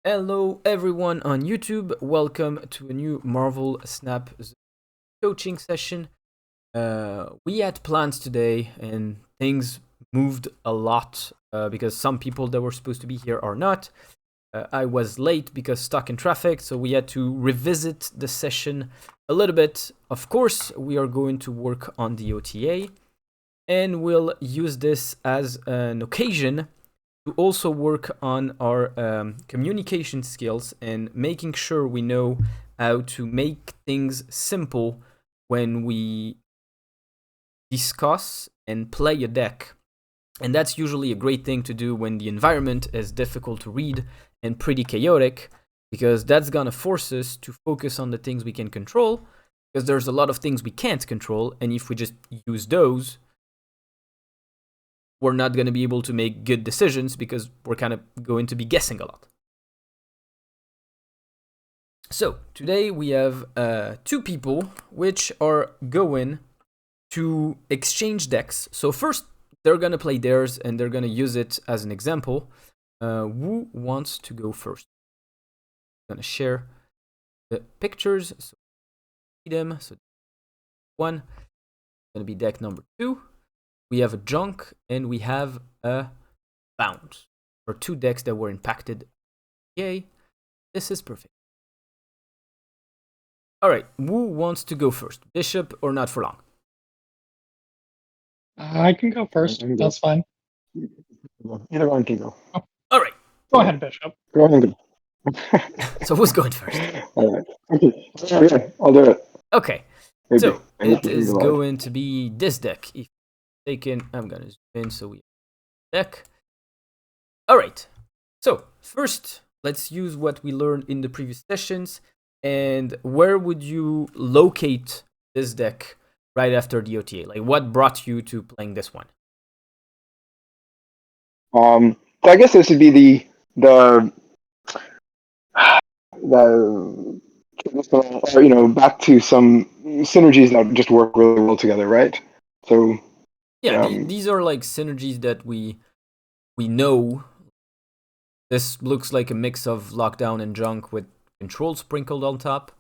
Hello everyone on YouTube, welcome to a new Marvel Snap coaching session. We had plans today and things moved a lot because some people that were supposed to be here are not. I was late because stuck in traffic, so we had to revisit the session a little bit. Of course, we are going to work on the OTA and we'll use this as an occasion to also work on our communication skills and making sure we know how to make things simple when we discuss and play a deck. And that's usually a great thing to do when the environment is difficult to read and pretty chaotic, because that's gonna force us to focus on the things we can control, because there's a lot of things we can't control, and if we just use those, we're not going to be able to make good decisions because we're kind of going to be guessing a lot. So today we have two people which are going to exchange decks. So first they're going to play theirs and they're going to use it as an example. Who wants to go first? I'm going to share the pictures so see them. So one going to be deck number 2. We have a junk and we have a bounce for two decks that were impacted. Yay, this is perfect. All right, who wants to go first? Bishop or not for long? I can go first. That's fine. Either one can go. All right. Go ahead, Bishop. Go ahead and go. So who's going first? All right. Okay. Yeah, I'll do it. Okay. Maybe. So I need it to read is aloud. going to be this deck. If taken, I'm gonna zoom in so we have deck. All right. So first, let's use what we learned in the previous sessions. And where would you locate this deck right after the OTA? Like, what brought you to playing this one? So I guess this would be the traditional, or back to some synergies that just work really well together, right? So Yeah, um, these are like synergies that we know. This looks like a mix of lockdown and junk with control sprinkled on top.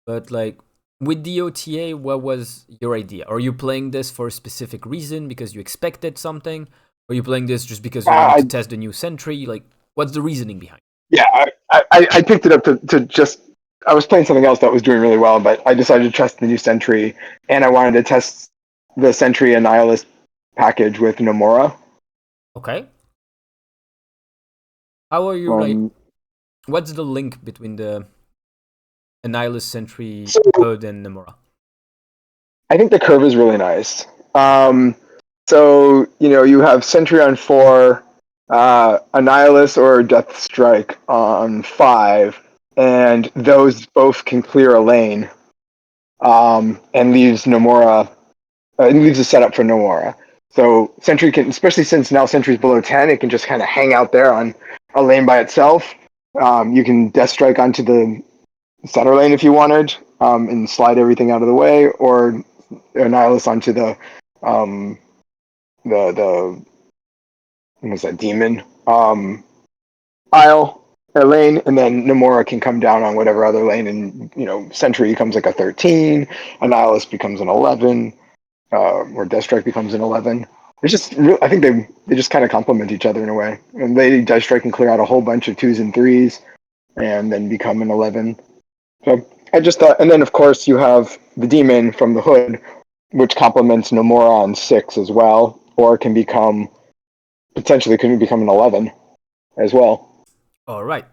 But like with the OTA, what was your idea? Are you playing this for a specific reason because you expected something? Or are you playing this just because you wanted I to test the new sentry? Like, what's the reasoning behind yeah, I picked it up to just. I was playing something else that was doing really well, but I decided to test the new Sentry, and I wanted to test the Sentry Annihilus package with Nomura. it? Okay. How are you like? Um, What's the link between the Annihilus Sentry so Hood and Nomura? I think the curve is really nice. So you have Sentry on 4, Annihilus or Death Strike on 5, and those both can clear a lane, and leaves Nomura. It leaves a setup for Nomura. So Sentry can, especially since now Sentry's below 10, it can just kind of hang out there on a lane by itself. You can Death Strike onto the center lane if you wanted, and slide everything out of the way, or Annihilus onto um, the what was that demon aisle or lane, and then Nomura can come down on whatever other lane, and Sentry becomes like a 13, Annihilus becomes an 11, or Deathstrike becomes an 11. It's just, I think they just kind of complement each other in a way, and they Deathstrike can clear out a whole bunch of 2s and 3s, and then become an 11. So I just thought, and then of course you have the demon from the hood, which complements Nomura on 6 as well, or can become potentially can become an 11 as well. All right.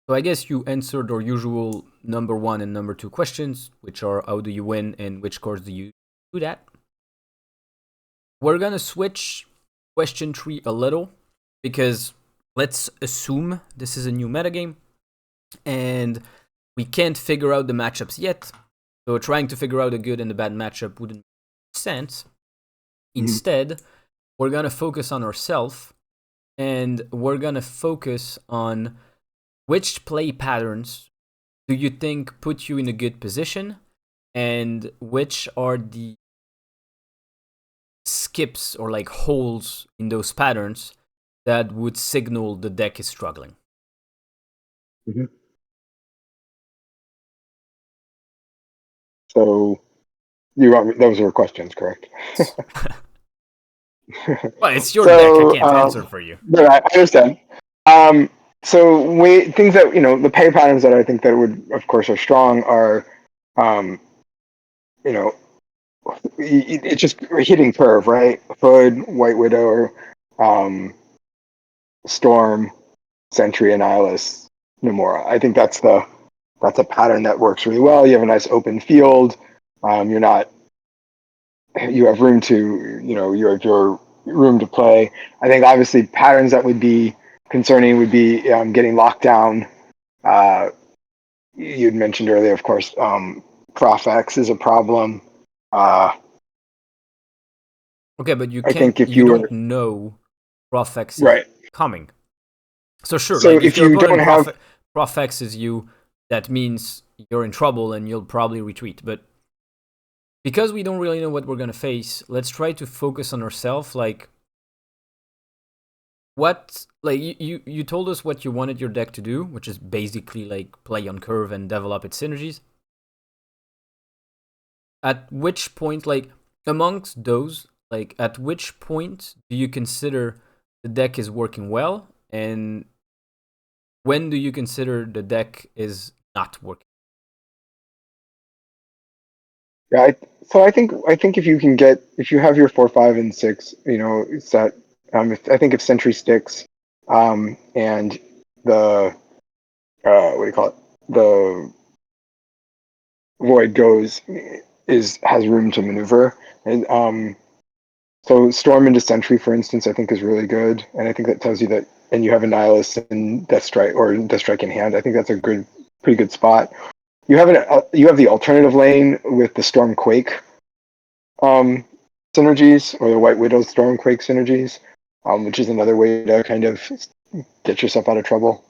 So I guess you answered our usual number 1 and number 2 questions, which are how do you win and which cards do you do that. We're gonna switch question 3 a little because let's assume this is a new metagame and we can't figure out the matchups yet. So trying to figure out a good and a bad matchup wouldn't make sense. Instead, we're gonna focus on ourselves and we're gonna focus on which play patterns do you think put you in a good position and which are the skips or like holes in those patterns that would signal the deck is struggling. Mhm. So those were questions, correct? Well, it's your deck. I So, can't answer for you. but I understand. So things that the pay patterns that I think that would, of course, are strong are, um, you know, it's just a hitting curve, right? Hood, White Widow, um, Storm, Sentry, Annihilus, Nomura. I think that's a pattern that works really well. You have a nice open field. You're not you have room to you have your room to play. I think obviously patterns that would be concerning would be getting locked down. Uh, you'd mentioned earlier, of course, Profx is a problem. Uh, Okay, but I think if you you don't were know Profx is right, coming. So sure, so like if if your you don't opponent have Profxes you, that means you're in trouble and you'll probably retreat. But because we don't really know what we're gonna face, let's try to focus on ourselves. Like what, like you told us what you wanted your deck to do, which is basically like play on curve and develop its synergies. At which point, like amongst those, like at which point do you consider the deck is working well, and when do you consider the deck is not working? yeah, so I think if you have your 4, 5, and 6, it's that I think if Sentry sticks, and the what do you call it, the Void goes has room to maneuver, and so Storm into Sentry, for instance, I think is really good, and I think that tells you that, and you have Annihilus and Death Strike or Death Strike in hand. I think that's a pretty good spot. You have the alternative lane with the Storm Quake um, synergies, or the White Widow Storm Quake synergies, which is another way to kind of get yourself out of trouble.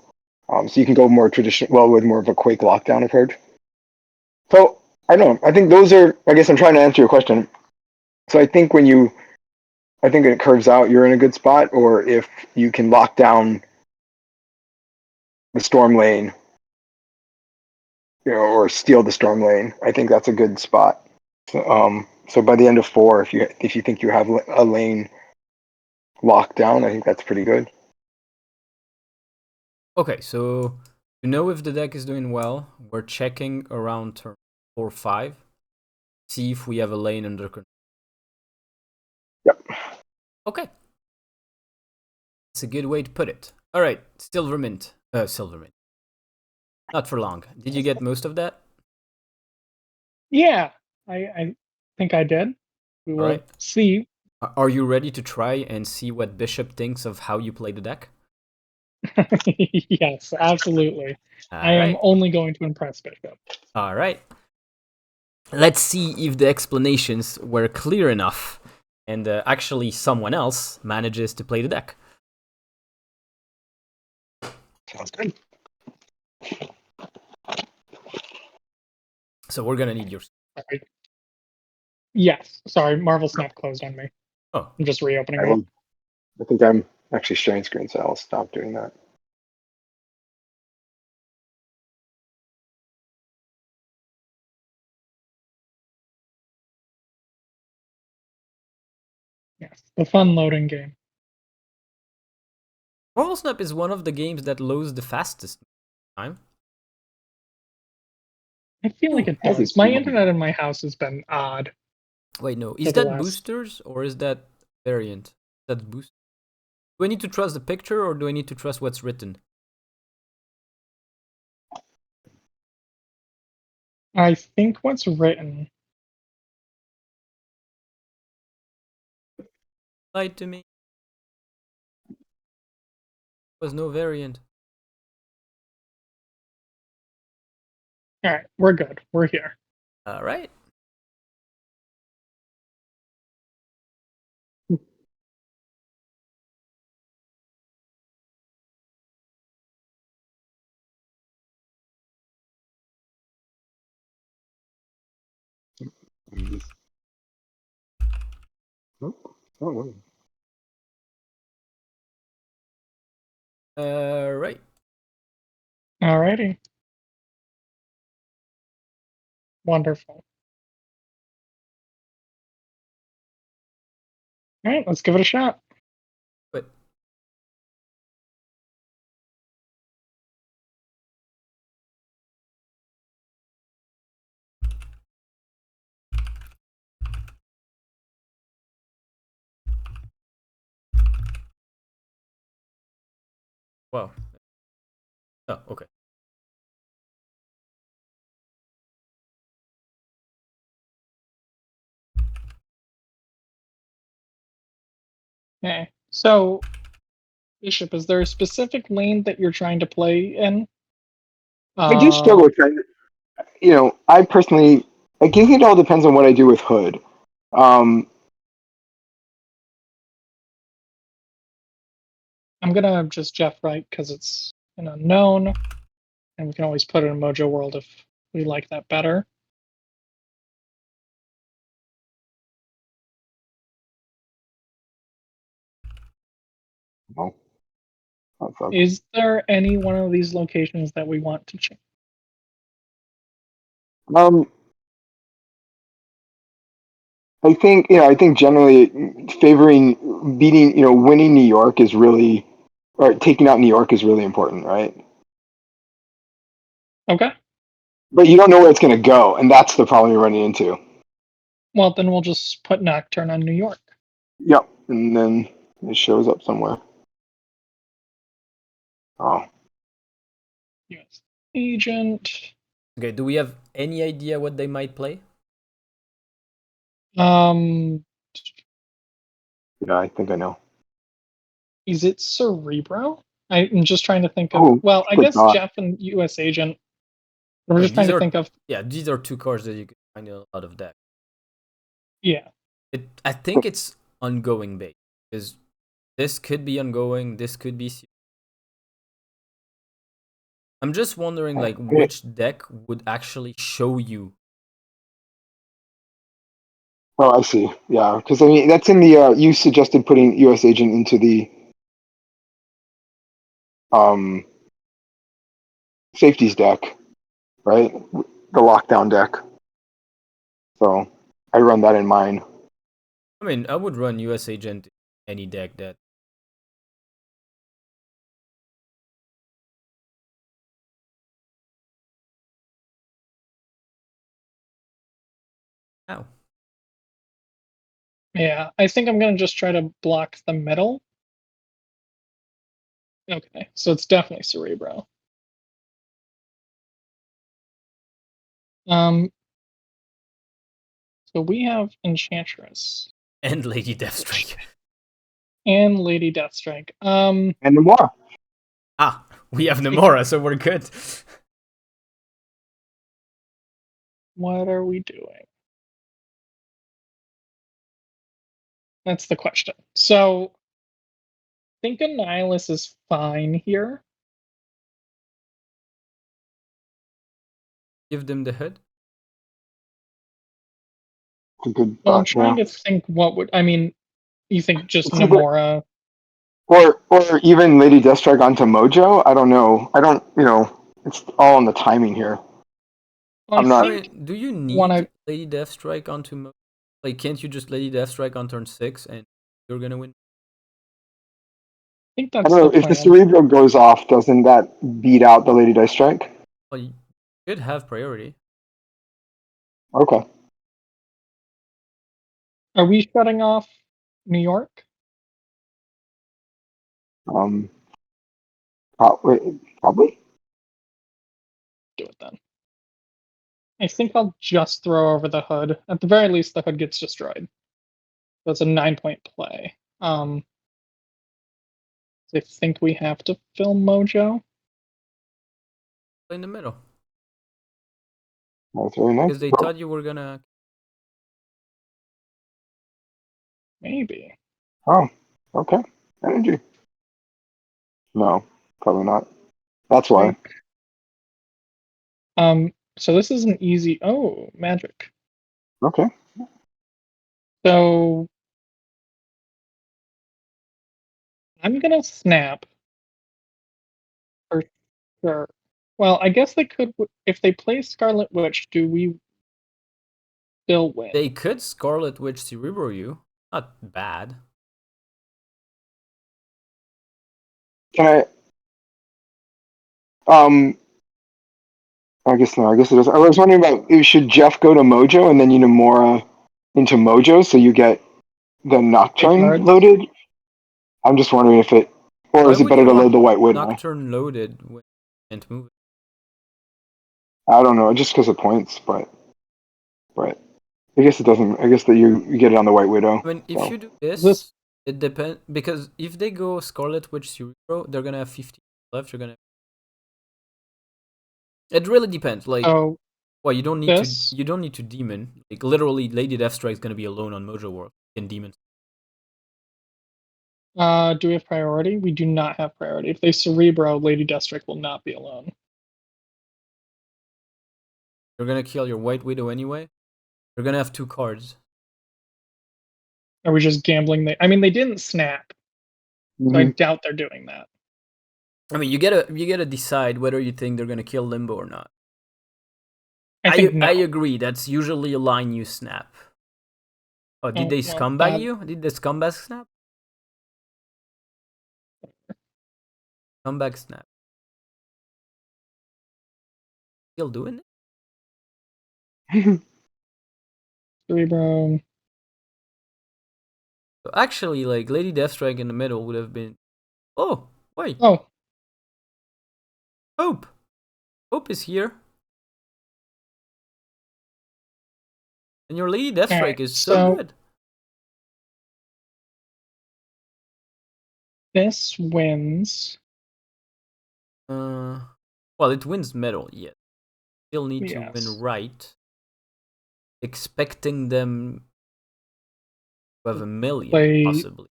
So you can go more traditional, well, with more of a Quake lockdown, I've heard. So I don't know. I think those are. I guess I'm trying to answer your question. So I think it curves out, you're in a good spot. Or if you can lock down the storm lane, or steal the storm lane, I think that's a good spot. So by the end of 4, if you think you have a lane locked down, I think that's pretty good. Okay, so to know if the deck is doing well, we're checking around turn 4, 5, see if we have a lane under control. Yep. Okay, it's a good way to put it. All right, Silvermint. Silvermint. Not for long. Did you get most of that? Yeah, I think I did. We All will right. see. Are you ready to try and see what Bishop thinks of how you play the deck? Yes, absolutely. I All am right. only going to impress Bishop. All right. Let's see if the explanations were clear enough and actually someone else manages to play the deck. Sounds good. So we're gonna need your. Sorry. Yes, sorry, Marvel Snap closed on me. Oh, I'm just reopening I it. will. I think I'm actually sharing screen, so I'll stop doing that. Yes, the fun loading game. Marvel Snap is one of the games that loads the fastest time. I feel like Ooh. it does. My internet in my house has been odd Wait, no. for Is the that last. boosters or is that variant? That's boost. Do I need to trust the picture or do I need to trust what's written? I think what's written. Lied to me. There was no variant. All right, we're good. We're here. All right. Nope. Oh, Right. Alrighty. Wonderful. All right, let's give it a shot. But wow. Oh, okay. Okay. So, Bishop, is there a specific lane that you're trying to play in? I do struggle with trying to, I personally, I think it all depends on what I do with Hood. Um, I'm gonna just Jeff right because it's an unknown, and we can always put it in Mojo World if we like that better. oh, that sucks. Is there any one of these locations that we want to change? I think generally winning New York is really, or taking out New York is really important, right? Okay. But you don't know where it's going to go, and that's the problem you're running into. Well, then we'll just put Nocturne on New York. Yep, and then it shows up somewhere. Oh, US Agent. Okay, do we have any idea what they might play? yeah, I think I know. Is it Cerebro? I'm just trying to think of. Oh, Well, I guess forgot. Jeff and US Agent. We're I just mean, trying to think of. yeah, these are two cards that you can find in a lot of decks. Yeah. I think it's ongoing based because this could be ongoing. This could be. I'm just wondering, like, which deck would actually show you. Oh, I see. Yeah, because I mean that's in the. You suggested putting U.S. Agent into the um safeties deck, right? The lockdown deck. So I run that in mine. I mean, I would run US Agent in any deck that. Ow. Yeah. I think I'm gonna just try to block the middle. Okay, so it's definitely Cerebro. Um. So we have Enchantress And Lady Deathstrike. and Lady Deathstrike. And Nomura. Ah, we have Namora, so we're good. What are we doing? That's the question. So, I think Annihilus is fine here. Give them the hood. It's a good Well, I'm thought. trying Yeah. to think what would. I mean, you think just It's either, Namora? or even Lady Deathstrike onto Mojo. I don't know. I don't. It's all on the timing here. Well, I I'm not. I think mean, do you when need Lady Deathstrike onto like? Can't you just Lady Deathstrike on turn 6 and you're gonna win? think I that's don't the know if the plan. Cerebro goes off. Doesn't that beat out the Lady Deathstrike? Well, you should have priority. Okay. Are we shutting off New York? Um. Probably. Do it then. I think I'll just throw over the hood. At the very least, the hood gets destroyed. So it's a 9-point play. I think we have to fill Mojo. In the middle. That's very nice. Because they thought you were gonna. Maybe. Oh. Okay. Energy. No. Probably not. That's why. Think. So this is an easy. Oh, magic. Okay. So I'm gonna snap for sure. Well, I guess they could if they play Scarlet Witch. Do we still win? They could Scarlet Witch Cerebro you. Not bad. Can I guess no. I guess it doesn't. I was wondering about should Jeff go to Mojo and then Unimora into Mojo so you get the Nocturne cards? loaded? I'm just wondering if it, or Why is it would better you to want load the White Widow? Nocturne loaded when you can't move it? I don't know, just because of points, but I guess it doesn't. I guess that you get it on the White Widow. I mean, if So. you do This this, it depends, because if they go Scarlet Witch Cerebro, they're gonna have 50 left. You're gonna. It really depends. Like, oh well, you don't need this to demon. Like, literally, Lady Deathstrike is gonna be alone on Mojo World in demon. do we have priority? We do not have priority. If they Cerebro, Lady Deathstrike will not be alone. You're gonna kill your White Widow anyway. You're gonna have 2 cards. Are we just gambling? I mean, they didn't snap, so I Mhm. doubt they're doing that. I mean, you gotta decide whether you think they're gonna kill Limbo or not. I think no. I agree. That's usually a line you snap. Oh, did Oh, they well, scumbag you? Did the scumbag snap? Scumbag snap. Still doing it? Cerebro. So actually, like, Lady Deathstrike in the middle would have been. Oh, wait. Oh, Hope. Hope is here. And your Lady Deathstrike right, is so so good. this wins. Well, it wins metal, yet. Still need to win Yes. right. Expecting them to have a million, Play possibly.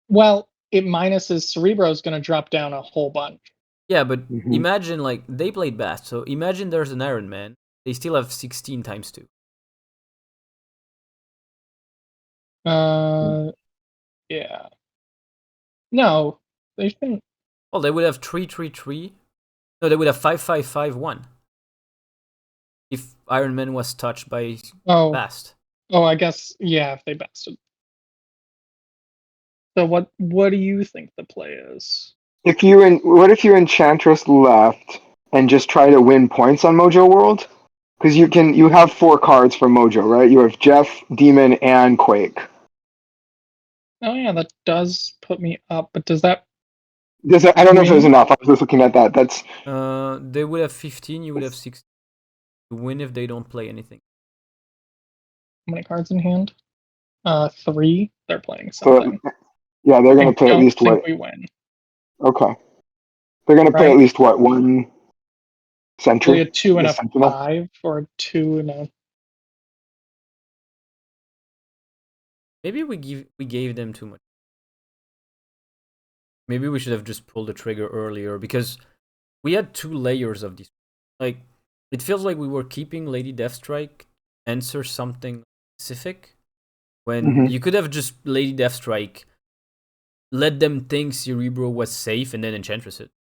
well. It minuses Cerebro is going to drop down a whole bunch. Yeah, but Mhm. imagine, like, they played Bast, so imagine there's an Iron Man. They still have 16 times 2. Yeah. No, they shouldn't. Well, they would have 3-3-3. No, they would have 5-5-5-1. If Iron Man was touched by Oh, Bast. I guess yeah. If they bested. So what do you think the play is? What if your Enchantress left and just try to win points on Mojo World? Because you have 4 cards from Mojo, right? You have Jeff, Demon, and Quake. Oh yeah, that does put me up. But does that I don't know if it was win? enough. I was just looking at that. That's They would have 15, you would have 16 to win if they don't play anything. How many cards in hand? 3. They're playing so. something. Yeah, they're gonna I play at don't least think what? we win. Okay, they're gonna play at Right? least what, one Really, Sentry? a 2 and The a Sentinel. 5, or a 2 and a. Maybe we gave them too much. Maybe we should have just pulled the trigger earlier, because we had 2 layers of these. Like, it feels like we were keeping Lady Deathstrike answer something specific, when Mhm. you could have just Lady Deathstrike, let them think Cerebro was safe, and then Enchantress it.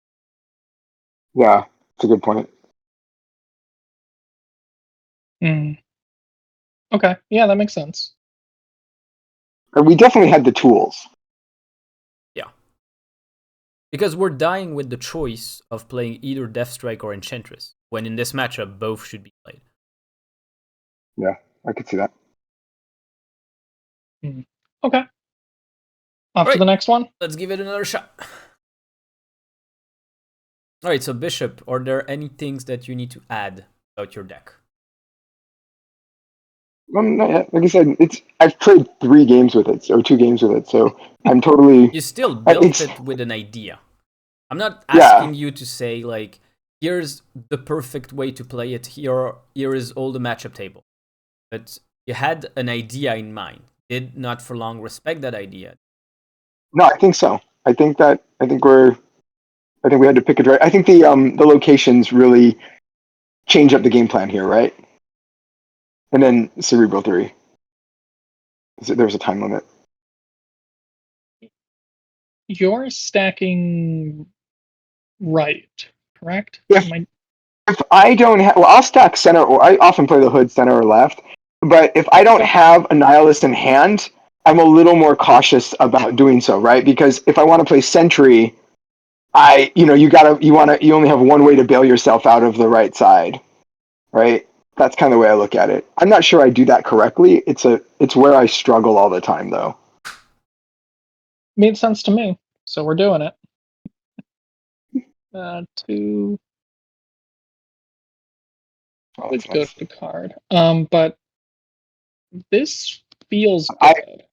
Yeah, it's a good point. Okay, yeah, that makes sense. And we definitely had the tools. Yeah. Because we're dying with the choice of playing either Deathstrike or Enchantress, when in this matchup, both should be played. Yeah, I could see that. Okay. Off to the next one. Let's give it another shot. Alright, so Bishop, are there any things that you need to add about your deck? Not yet. Like I said, I've played 3 games with it, or 2 games with it, so I'm totally. You still built it with an idea. I'm not asking you to say, like, here's the perfect way to play it, here is all the matchup table. But you had an idea in mind. Did not for long respect that idea. No, I think so. I think we had to pick it right. I think the locations really change up the game plan here, right? And then Cerebral 3. There was a time limit. You're stacking right, correct? Yeah. if I don't have, well, I'll stack center, or I often play the hood center or left. But if I don't have a nihilist in hand, I'm a little more cautious about doing so, right? Because if I want to play sentry, you only have one way to bail yourself out of the right side, right? That's kind of the way I look at it. I'm not sure I do that correctly. It's where I struggle all the time, though. Made sense to me, so we're doing it. 2 Oh, would that's go nice. to card. But this feels good.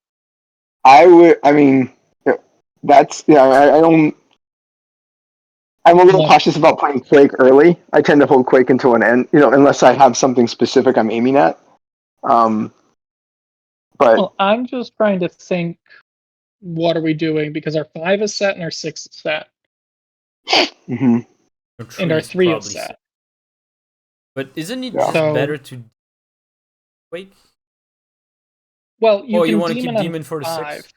I would. I mean, that's yeah. I don't. I'm a little Unless, cautious about playing Quake early. I tend to hold Quake until an end, unless I have something specific I'm aiming at. But well, I'm just trying to think, what are we doing? Because our 5 is set and our 6 is set, mhm, and our Is 3 is probably set. set. But isn't it Yeah. just So, better to wait? well, you You can want to keep demon on demon for the 5. 6?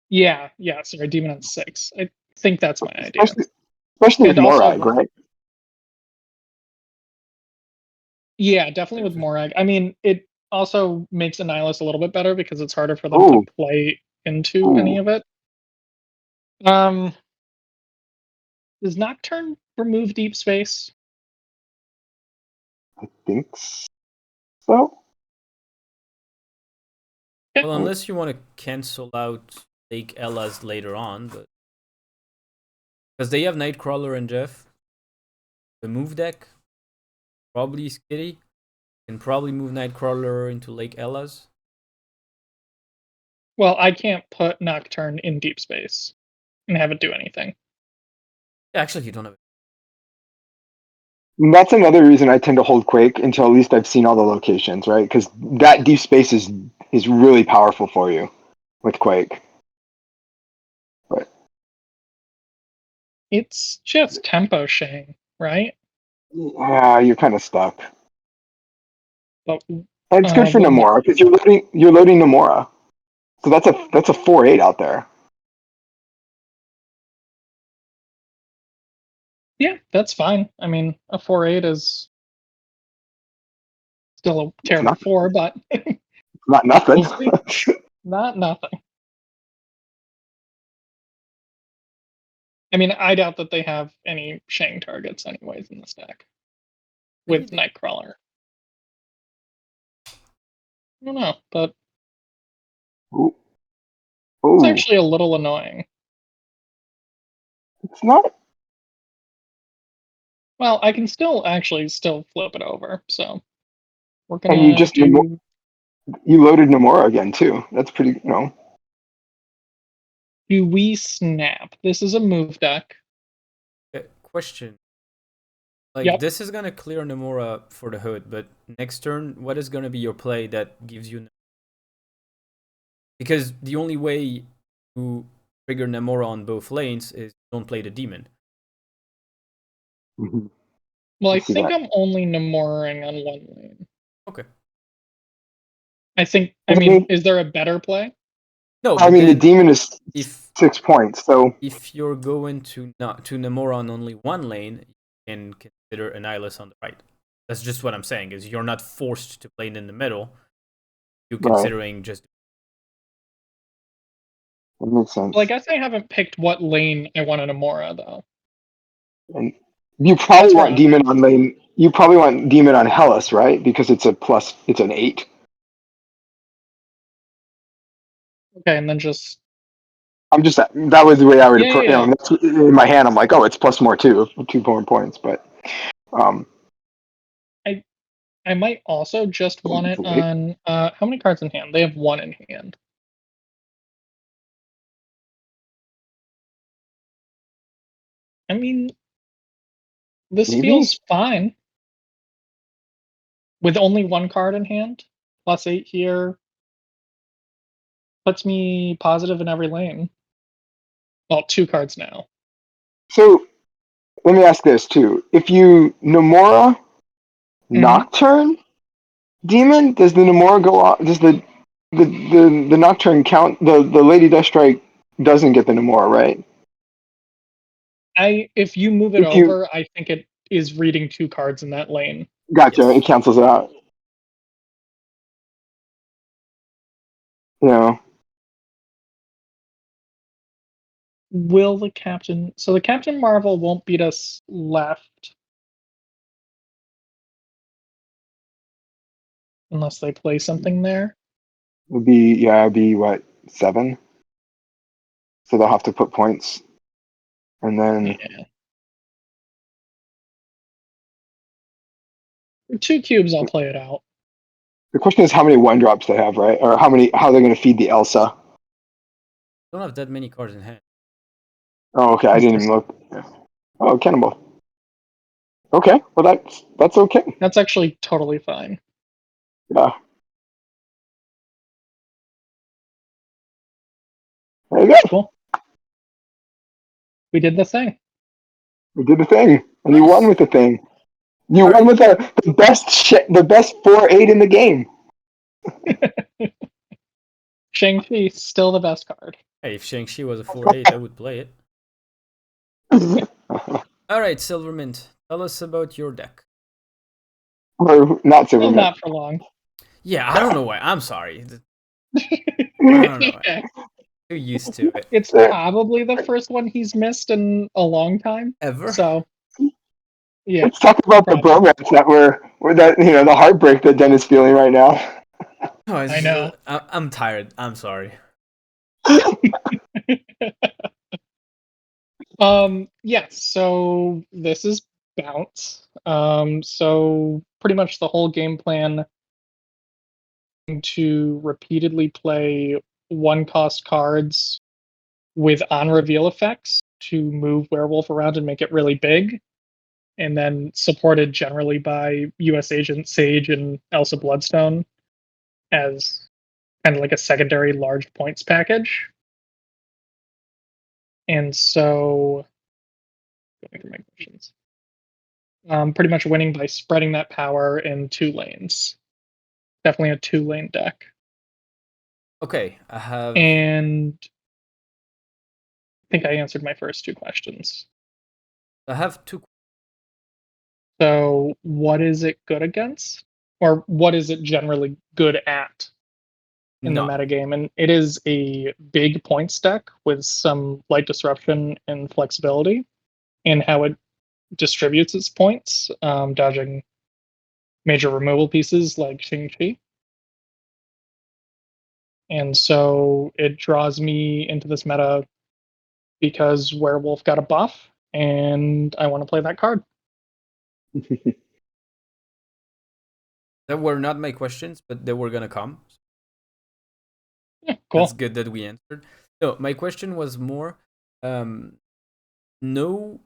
Yeah, sorry, demon on 6. I think that's my idea. especially with And also, Morag, right? yeah, definitely with Morag. I mean, it also makes Annihilus a little bit better because it's harder for them to Ooh, play into any ooh, of it. Does Nocturne remove deep space? I think so. Yeah. Well, unless you want to cancel out Lake Ella's later on, but because they have Nightcrawler and Jeff, the move deck probably Skitty can probably move Nightcrawler into Lake Ella's. Well, I can't put Nocturne in deep space and have it do anything. Yeah, actually, you don't have. And that's another reason I tend to hold Quake until at least I've seen all the locations, right? Because that deep space is really powerful for you with Quake. But It's just tempo shang, right? yeah, you're kind of stuck. But And it's good for well, Namora because you're loading Namora, so that's a 4/8 out there. yeah, that's fine. I mean, a 4/8 is still a It's terrible not 4, but not nothing. we'll see. Not nothing. I mean, I doubt that they have any Shang targets anyways in this deck with Nightcrawler. I don't know, but Ooh. it's Ooh. actually a little annoying. It's not. Well, I can still flip it over, so we're And you gonna do. you loaded Namora again too. That's pretty. Do we snap? This is a move deck. Question. Like, Yep. this is gonna clear Nomura for the hood, but next turn, what is gonna be your play that gives you? Because the only way to trigger Namora on both lanes is don't play the demon. Mhm. Well, I see think that. I'm only Nemoring on one lane. Okay. I mean, is there a better play? No, I but mean, the then demon is if 6 points, so if you're going to not to Namora on only one lane, you can consider Annihilus on the right. That's just what I'm saying. Is you're not forced to play it in the middle. You're right. considering just. That makes sense. Well, I guess I haven't picked what lane I want a Nemora though. And you probably That's want wrong. demon on lane. You probably want demon on Hellas, right? Because it's an 8. Okay, and then just That was the way I would put. yeah. That's in my hand. I'm like, oh, it's plus more 2 more points. But I might also just want it on how many cards in hand? They have 1 in hand. I mean, this maybe feels fine. With only 1 card in hand, +8 here puts me positive in every lane. Well, 2 cards now. so. Let me ask this too: if you Nomora Mhm. Nocturne demon, does the Nomora go off? Does the Nocturne count? The Lady Deathstrike doesn't get the Nomora, right? If you move it If you over, I think it is reading 2 cards in that lane. Gotcha. Yes. It cancels it out. Yeah. Will the Captain... So the Captain Marvel won't beat us left. Unless they play something there. It'd be what, 7? So they'll have to put points. And then Yeah. 2 cubes, I'll play it out. the question is how many 1-drops they have, right? Or how they're going to feed the Elsa. Don't have that many cards in hand. Oh, okay. I didn't even look. Oh, Cannonball. Okay. Well, that's okay. That's actually totally fine. Yeah. There you go. Cool. We did the thing. We did the thing, and you Nice. won with the thing. You Alright. won with the best 4/8 in the game. Shang-Chi, still the best card. Hey, if Shang-Chi was a 4/8, I would play it. Alright, Silvermint, tell us about your deck. Or not Well, Superman. not for long. Yeah, I don't know why. I'm sorry. I don't know why. Too used to it. It's probably the first one he's missed in a long time. Ever? So, yeah. Let's talk about the Probably. bromance that we're that the heartbreak that Den is feeling right now. Oh, I know. I'm tired. I'm sorry. Yes, so this is bounce. So pretty much the whole game plan to repeatedly play 1-cost cards with on reveal effects to move werewolf around and make it really big, and then supported generally by US Agent Sage and Elsa Bloodstone as kind of like a secondary large points package. And so, going through my questions. Pretty much winning by spreading that power in 2 lanes. Definitely a 2-lane deck. Okay, I have And I think I answered my first 2 questions. 2. So, what is it good against? Or what is it generally good at in the None. metagame? And it is a big points deck with some light disruption and flexibility in how it distributes its points, dodging major removal pieces like Shang-Chi. And so it draws me into this meta because Werewolf got a buff, and I want to play that card. That were not my questions, but they were gonna come. Yeah, That's cool. good that we answered. No, my question was more no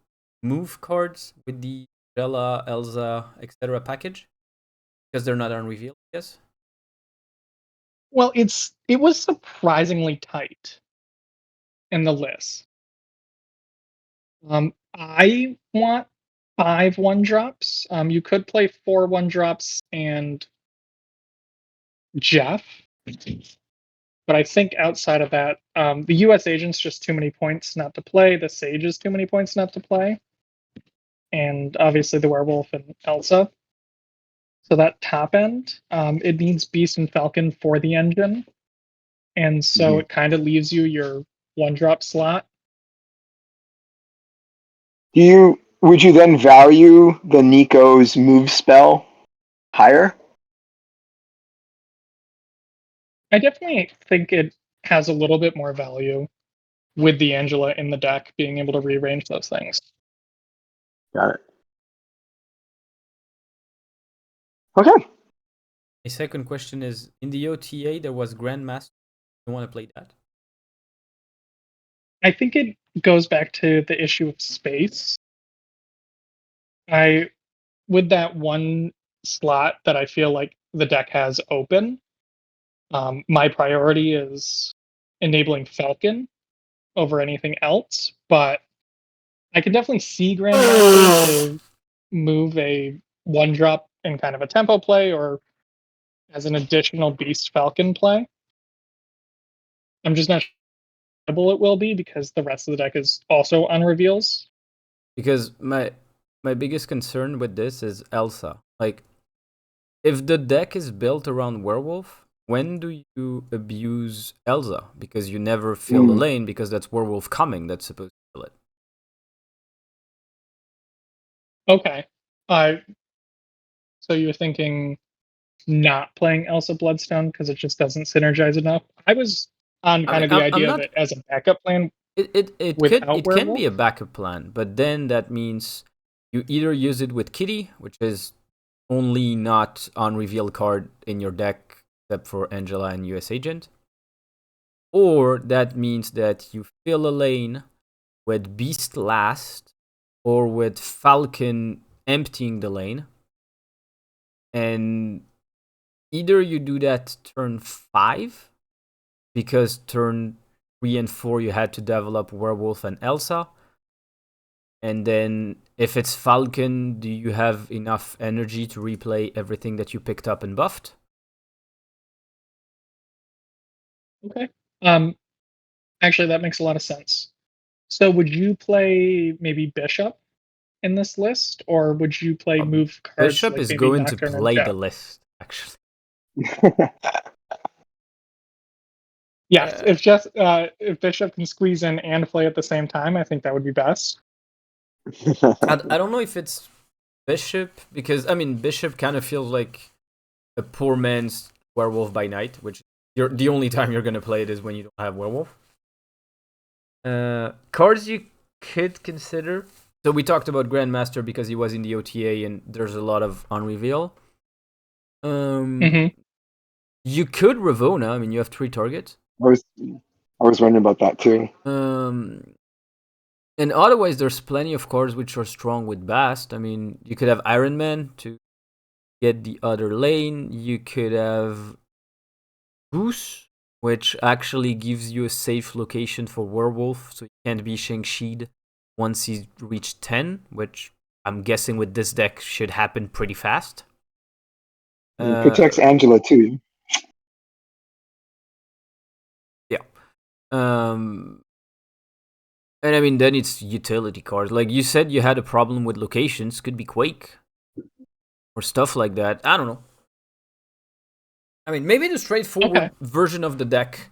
move cards with the Bella, Elsa, etc. package because they're not on reveal, yes. Well, it was surprisingly tight in the list. I want 5 1-drops. You could play 4 1-drops and Jeff, but I think outside of that, the US Agent's just too many points not to play. The Sage is too many points not to play, and obviously the Werewolf and Elsa. So that top end, it needs Beast and Falcon for the engine, and so it kind of leaves you your 1-drop slot. Would you then value the Nico's move spell higher? I definitely think it has a little bit more value with the Angela in the deck, being able to rearrange those things. Got it. Okay. My second question is in the OTA there was Grandmaster. You want to play that? I think it goes back to the issue of space. With that one slot that I feel like the deck has open, my priority is enabling Falcon over anything else, but I can definitely see Grandmaster to move a 1-drop in kind of a tempo play or as an additional Beast Falcon play. I'm just not sure it will be because the rest of the deck is also on reveals. Because my my biggest concern with this is Elsa. Like, if the deck is built around werewolf, when do you abuse Elsa? Because you never fill the lane because that's werewolf coming that's supposed to fill it. Okay. So you're thinking not playing Elsa Bloodstone because it just doesn't synergize enough? I was on I mean, kind of the I'm idea of not. it as a backup plan It without can be Werewolf. a backup plan, but then that means you either use it with Kitty, which is only not on reveal card in your deck except for Angela and US Agent, or that means that you fill a lane with Beast last or with Falcon emptying the lane, and either you do that turn 5 because turn 3 and 4 you had to develop Werewolf and Elsa. And then if it's Falcon, do you have enough energy to replay everything that you picked up and buffed? Okay. Actually, that makes a lot of sense. So would you play maybe Bishop in this list, or would you play Um, move cards Bishop like is maybe going to Nocturne or play the Jeff? list, actually. Yes, if Bishop can squeeze in and play at the same time, I think that would be best. I don't know if it's Bishop, because, I mean, Bishop kind of feels like a poor man's Werewolf by Night, which you're the only time you're going to play it is when you don't have Werewolf. Cards you could consider. So we talked about Grandmaster because he was in the OTA and there's a lot of on reveal. Hmm. You could Ravona. I mean, you have 3 targets. I was wondering about that too. And otherwise, there's plenty of cards which are strong with Bast. I mean, you could have Iron Man to get the other lane. You could have Goose, which actually gives you a safe location for Werewolf, so you can't be Shang-Chi'd once he's reached 10, which I'm guessing with this deck should happen pretty fast. It protects Angela too. Yeah. And I mean, then it's utility cards. Like you said, you had a problem with locations. Could be Quake or stuff like that. I don't know. I mean, maybe the straightforward Okay. version of the deck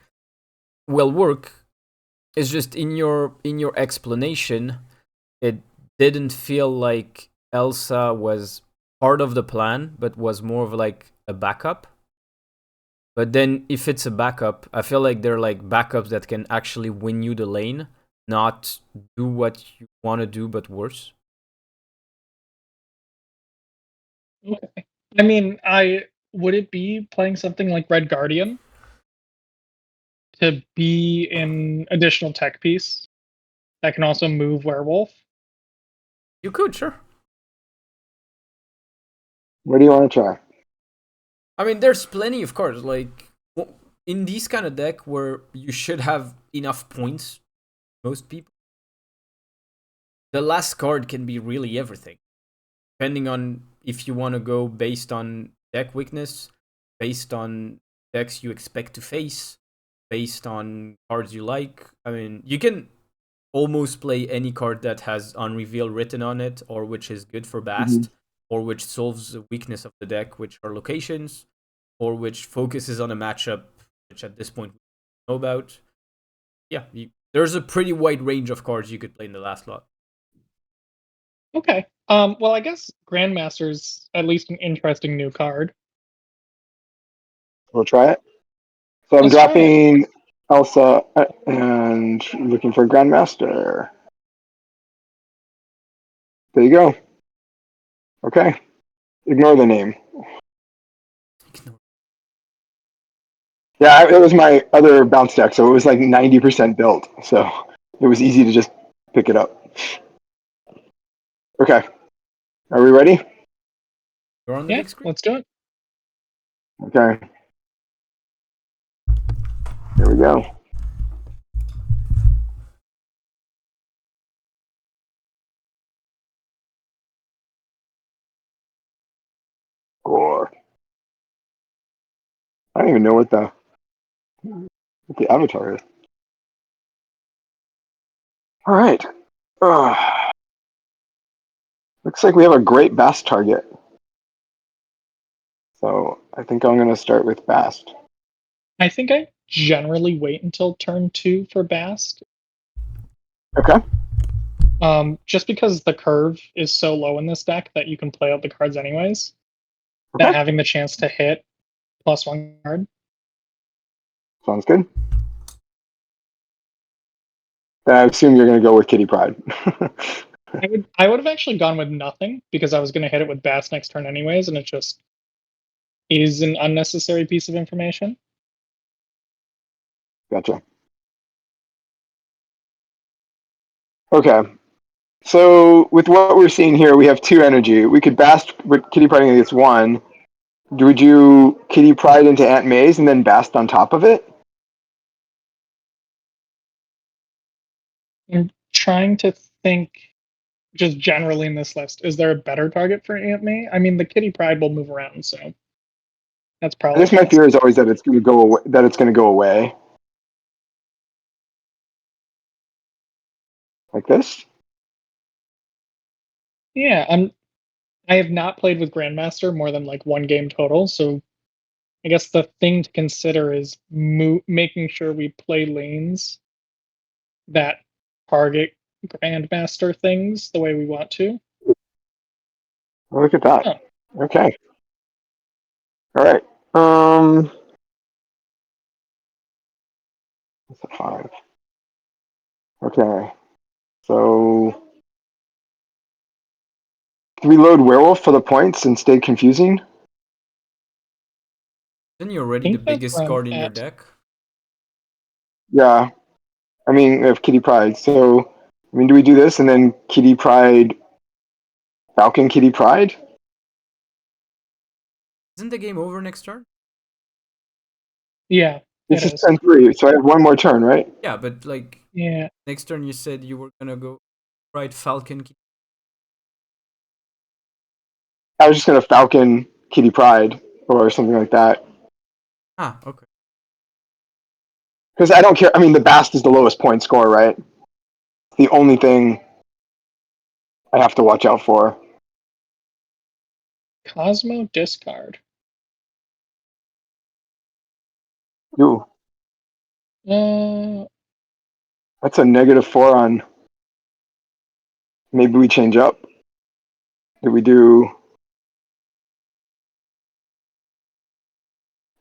will work. It's just in your explanation, it didn't feel like Elsa was part of the plan, but was more of like a backup. But then if it's a backup, I feel like they're like backups that can actually win you the lane, not do what you want to do, but worse. Okay. I mean, I would it be playing something like Red Guardian to be an additional tech piece that can also move Werewolf? You could, sure. What do you want to try? I mean, there's plenty of cards. Like, in these kind of deck where you should have enough points, most people, the last card can be really everything. Depending on if you want to go based on deck weakness, based on decks you expect to face, based on cards you like. I mean, you can almost play any card that has Unreveal written on it, or which is good for Bast, or which solves the weakness of the deck, which are locations, or which focuses on a matchup, which at this point we know about. Yeah, there's a pretty wide range of cards you could play in the last lot. Okay. Well, I guess Grandmaster's at least an interesting new card. We'll try it. So I'm Let's try it. dropping Elsa and looking for Grandmaster. There you go. Okay. Ignore the name. Yeah, it was my other bounce deck, so it was like 90% built. So it was easy to just pick it up. Okay. Are we ready? You're on the Yeah, big screen. let's do it. Okay. Here we go. Or I don't even know what the avatar is. All right. Looks like we have a great Bast target. So I think I'm going to start with Bast. I think I generally wait until turn 2 for Bast. Okay. Just because the curve is so low in this deck that you can play out the cards anyways. Okay. That having the chance to hit +1 card. Sounds good. Then I assume you're going to go with Kitty Pryde. I would have actually gone with nothing because I was going to hit it with Bast next turn anyways, and it just is an unnecessary piece of information. Gotcha. Okay. So with what we're seeing here, we have 2 energy. We could Bast with Kitty Pryde against 1. Would you Kitty Pryde into Aunt May's and then Bast on top of it? I'm trying to think just generally in this list, is there a better target for Aunt May? I mean, the Kitty Pryde will move around, so that's I probably guess my fear is always that it's going to go away, like this. Yeah, I have not played with Grandmaster more than like 1 game total, so I guess the thing to consider is making sure we play lanes that target Grandmaster things the way we want to. Look at that. Oh. Okay. All right. That's a 5. Okay. So do we load Werewolf for the points and stay confusing? Isn't he I already the think that's biggest where I'm card in your at. deck? Yeah. I mean, we have Kitty Pryde. So, I mean, do we do this and then Kitty Pryde, Falcon Kitty Pryde? Isn't the game over next turn? Yeah, This it is is. turn 3, so I have 1 more turn, right? Yeah, but like Yeah. next turn you said you were gonna go right Falcon. I was just going to Falcon Kitty Pryde or something like that. Ah, okay. Because I don't care. I mean, the Bast is the lowest point score, right? The only thing I have to watch out for. Cosmo discard. Ooh, Uh, that's a -4 on. Maybe we change up. Did we do?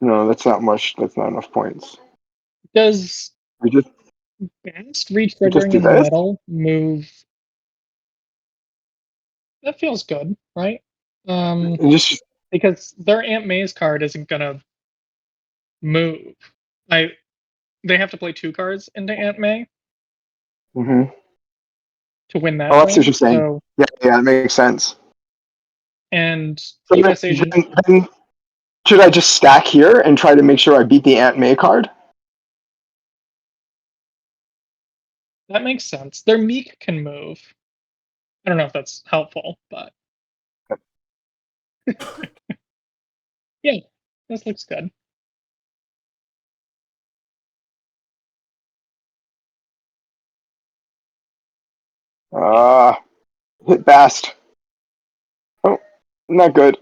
No, that's not much. That's not enough points. does We just Bast we just retriggering do in the this. middle move? That feels good, right? And just Because their Aunt May's card isn't gonna move. They have to play 2 cards into Aunt May mm-hmm. to win Oh, that I see what turn. you're saying. So Yeah, that makes sense. and So US Agent then should I just stack here and try to make sure I beat the Aunt May card? that makes sense. Their Meek can move. I don't know if that's helpful, but yeah, this looks good. Hit Bast. Oh, not good.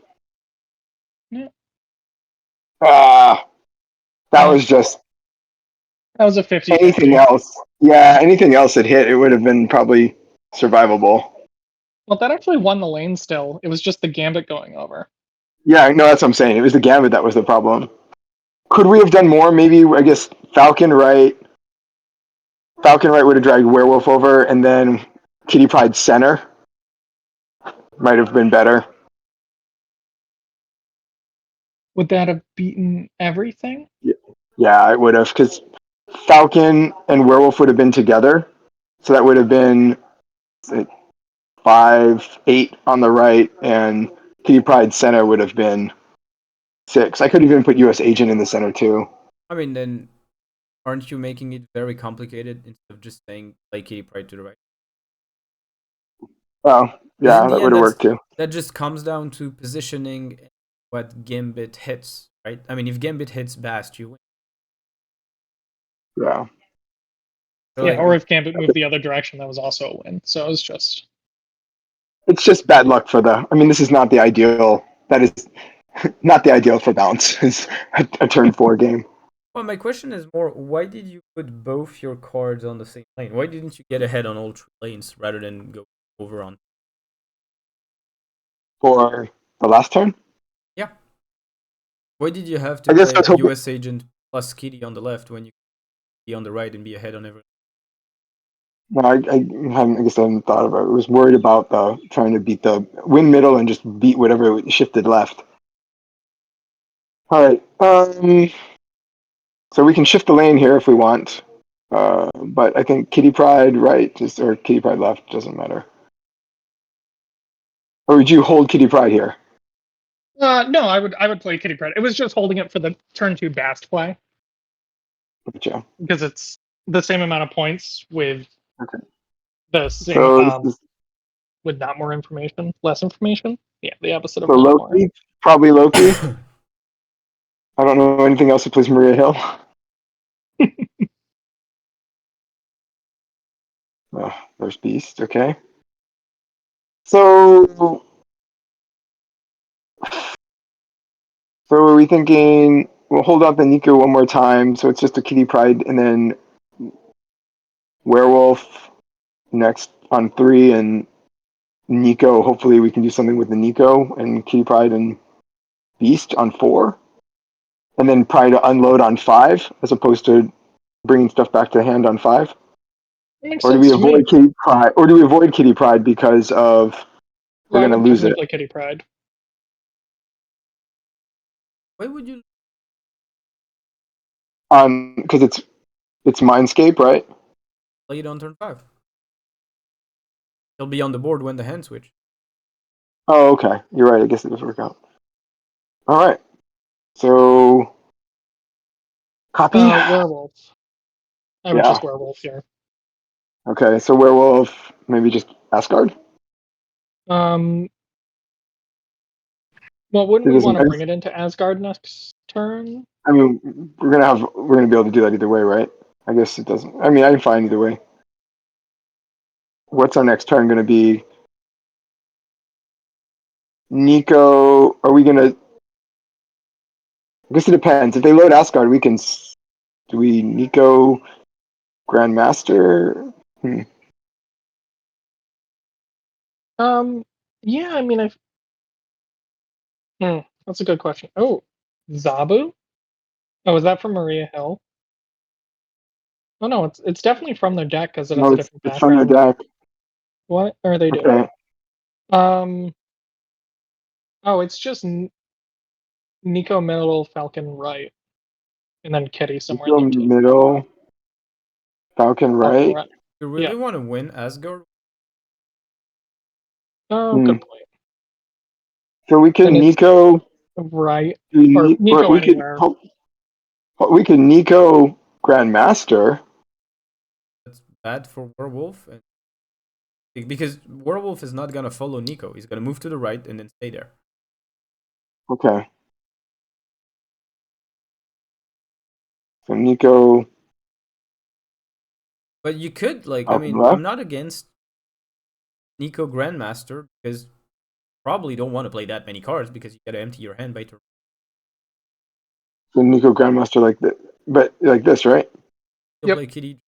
Yeah. That Well, was just that was a 50 anything 50. else. Yeah, anything else that hit, it would have been probably survivable. Well, that actually won the lane still. It was just the gambit going over. Yeah, no, that's what I'm saying. It was the Gambit that was the problem. Could we have done more? Maybe, I guess, Falcon right. Falcon right would have dragged Werewolf over, and then Kitty Pryde center might have been better. Would that have beaten everything? Yeah, it would have, because Falcon and Werewolf would have been together. So that would have been 5, 8 on the right, and Kitty Pryde center would have been 6. I could even put US Agent in the center too. I mean, then aren't you making it very complicated instead of just saying play Kitty Pryde to the right? Oh, Because in yeah, the that would end, have worked too. that just comes down to positioning what Gambit hits, right? I mean, if Gambit hits Bast, you win. Yeah. So Yeah, like, or if Gambit moved the other direction, that was also a win. So it was just it's just bad luck for the. I mean, this is not the ideal. That is not the ideal for bounce. Is a turn 4 game. Well, my question is more: why did you put both your cards on the same lane? Why didn't you get ahead on all 3 lanes rather than go over on? For the last turn. Yeah. Why did you have I to guess I play was hoping. US Agent plus Kitty on the left when you could be on the right and be ahead on everything? No, I guess I hadn't thought about it. I was worried about trying to beat the win middle and just beat whatever shifted left. All right. So we can shift the lane here if we want. But I think Kitty Pride right or Kitty Pride left doesn't matter. Or would you hold Kitty Pride here? No, I would play Kitty Pryde. It was just holding it for the turn 2 Bast play Gotcha. because it's the same amount of points with Okay. the same So this is with not more information, less information. Yeah, the opposite of so not more. Loki, probably Loki. I don't know anything else that plays Maria Hill. Oh, there's Beast. Okay. So are we thinking we'll hold out the Nico one more time? So it's just a Kitty Pride and then Werewolf next on 3 and Nico. Hopefully we can do something with the Nico and Kitty Pride and Beast on 4, and then try to unload on 5 as opposed to bringing stuff back to the hand on 5. That makes Or do we sense to me. avoid Kitty Pride? Or do we avoid Kitty Pride because of we're Well, I going to would lose definitely it play Kitty Pride. Why would you on because it's Mindscape, right? play it on turn 5? He'll be on the board when the hand switch. Oh, okay. You're right. I guess it does work out. All right. So copy. Werewolf. I would Yeah. just Werewolf here. Okay. So Werewolf, maybe just Asgard. Um, well, wouldn't It we doesn't. want to bring it into Asgard next turn? I mean, we're gonna be able to do that either way, right? I guess it doesn't. I mean, I'm fine either way. What's our next turn gonna be? Nico, are we gonna? I guess it depends. If they load Asgard, we can. Do we Nico Grandmaster? Yeah, I mean, that's a good question. Oh, Zabu? Oh, is that from Maria Hill? Oh no, it's definitely from their deck because it has No, a it's different from the background. deck. What are they doing? Okay. Oh, it's just Nico middle, Falcon right, and then Kitty somewhere in Nico there too. middle, Falcon Falcon right. right. You Yeah. really want to win Asgard? Oh, Hmm. good point. So we could Then it's Nico. right or We Nico could anywhere. Nico Grandmaster. That's bad for Werewolf. Because Werewolf is not going to follow Nico. He's going to move to the right and then stay there. Okay. So Nico But you could, like, I Falcon mean, I'm left. not against Nico Grandmaster because probably don't want to play that many cards because you got to empty your hand by turn. So Nico Grandmaster like that, but like this, right? You'll Yep. play Kitty.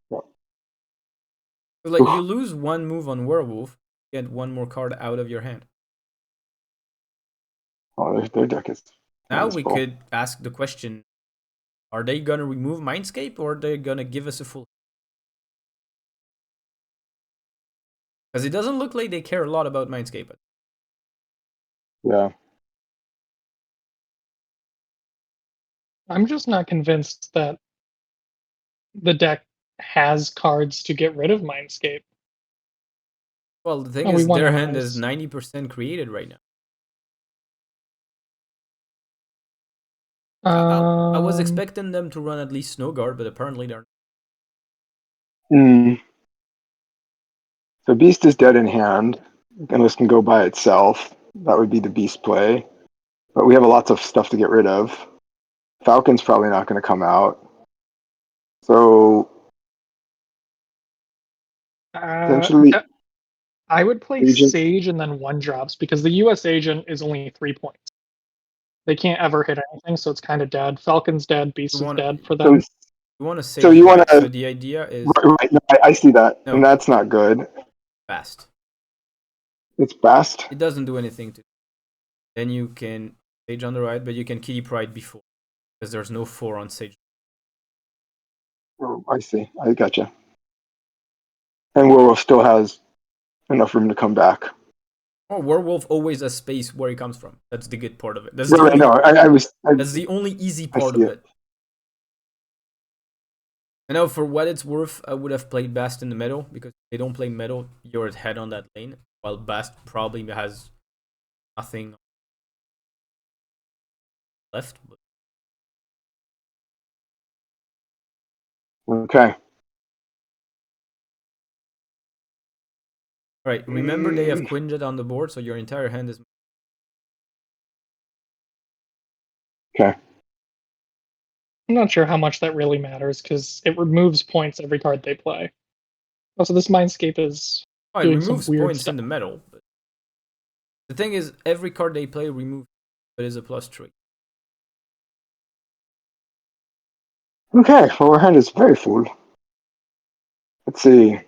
Yeah. So, like, you Oof. lose one move on Werewolf, get one more card out of your hand. Oh, their deck is Now we manageable. could ask the question: are they gonna remove Mindscape or are they gonna give us a full? Because it doesn't look like they care a lot about Mindscape. Yeah. I'm just not convinced that the deck has cards to get rid of Mindscape. Well, the thing Oh, we is, won their our hand is eyes. 90% created right now. I was Um, expecting them to run at least Snow Guard, but apparently they're. Mm. So Beast is dead in hand. Unless it can go by itself. That would be the Beast play. But we have lots of stuff to get rid of. Falcon's probably not going to come out. So uh, essentially, I would play Agent. Sage and then 1-drops because the US agent is only 3 points. They can't ever hit anything, so it's kind of dead. Falcon's dead, Beast is dead for So, them. You want to so save you want right? to So the idea is right? No, I see that, no and that's not good. fast. It's best. It doesn't do anything to. Then you can Sage on the right, but you can Kitty Pride before because there's no 4 on Sage. Oh, I see. I gotcha. And Werewolf still has enough room to come back. Oh, Werewolf always has space where he comes from. That's the good part of it. That's Right, no, that's the only easy part see of it. I know for what it's worth, I would have played Bast in the middle because if they don't play middle, you're ahead on that lane. While Bast probably has nothing left. But Okay. right, remember they have Quinjet on the board, so your entire hand is. Okay. I'm not sure how much that really matters because it removes points every card they play. Also, this Mindscape is Oh, it doing some removes weird points stuff. in the middle. But the thing is, every card they play removes, but is a +3. Okay. Well, our hand is very full. Let's see.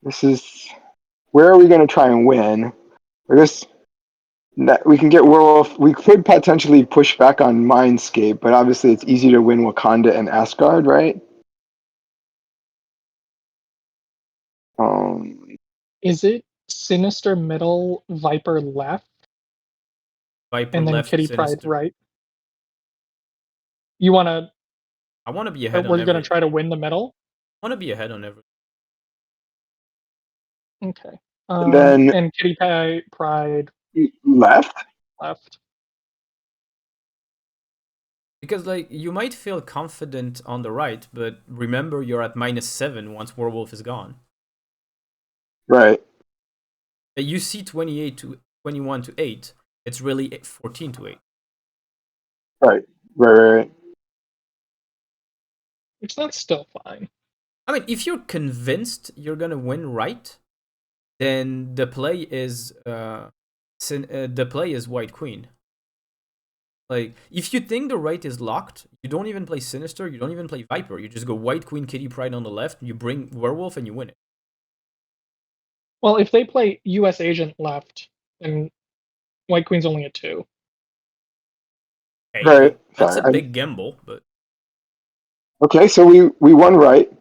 This is where are we going to try and win? I guess we can get Werewolf. We could potentially push back on Mindscape, but obviously it's easy to win Wakanda and Asgard, right? Um, Is it Sinister middle, Viper left, Viper and then left, Kitty Pride Sinister. right? You want to? I want to be ahead on We're going to every. try to win the middle. I want to be ahead on every. Okay. and then And Kitty Pride left. left. Because like you might feel confident on the right, but remember you're at -7 once Werewolf is gone. Right. You see 28 to 21 to 8. It's really 14 to 8. Right. Right. Which that's still fine. I mean, if you're convinced you're gonna win right, then the play is White Queen. Like, if you think the right is locked, you don't even play Sinister, you don't even play Viper. You just go White Queen, Kitty Pride on the left, you bring Werewolf, and you win it. Well, if they play US Agent left, then White Queen's only a 2. Hey, Right. that's a Sorry. big gamble, but Okay, so we won right.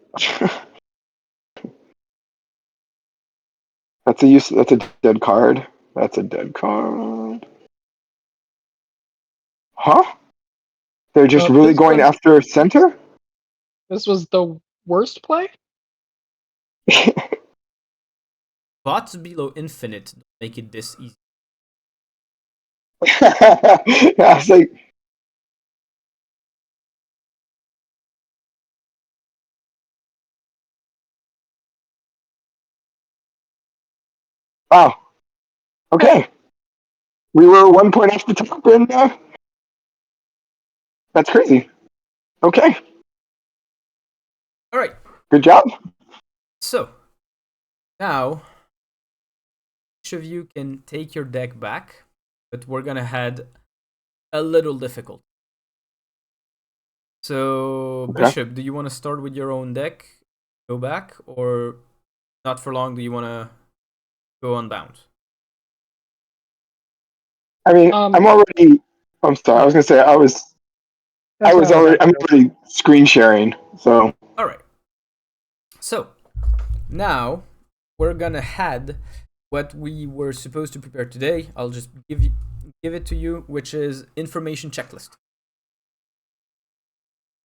That's a dead card. That's a dead card. Huh? They're just So really going after center? this was the worst play? bots below infinite don't make it this easy. Yeah, I was like, wow. Okay. We were 1 point off the top, and that's crazy. Okay. All right. Good job. So now each of you can take your deck back, but we're gonna head a little difficult. So Okay. Bishop, do you want to start with your own deck, go back, or not for long? Do you want to go on bounds? I mean, I'm already. I'm sorry. I was gonna say I was already. I'm already screen sharing. So. All right. So now we're gonna head what we were supposed to prepare today. I'll just give it to you, which is information checklist.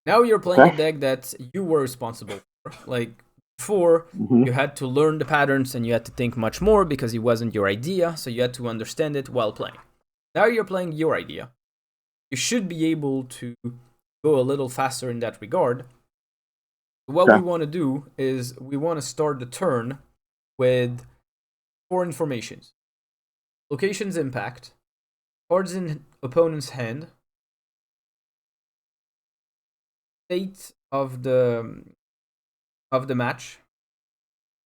Now you're playing a deck that you were responsible for. Like before, you had to learn the patterns and you had to think much more because it wasn't your idea, so you had to understand it while playing. Now you're playing your idea. You should be able to go a little faster in that regard. What we want to do is we want to start the turn with 4 informations. Location's impact, cards in opponent's hand, state of the match,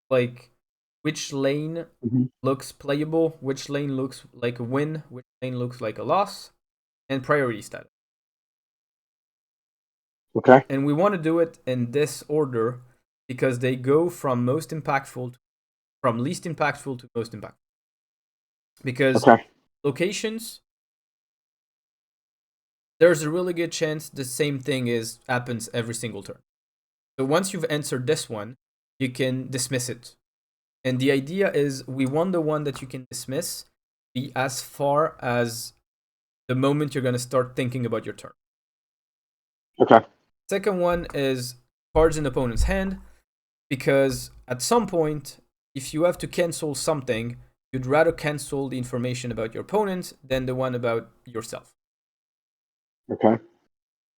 like which lane Mm-hmm. looks playable, which lane looks like a win, which lane looks like a loss, and priority status. Okay. And we want to do it in this order because they go from least impactful to most impactful. Because Okay. locations, there's a really good chance the same thing happens every single turn. So once you've answered this one, you can dismiss it. And the idea is we want the one that you can dismiss be as far as the moment you're going to start thinking about your turn. Okay. Second one is cards in opponent's hand, because at some point, if you have to cancel something, you'd rather cancel the information about your opponent than the one about yourself. Okay.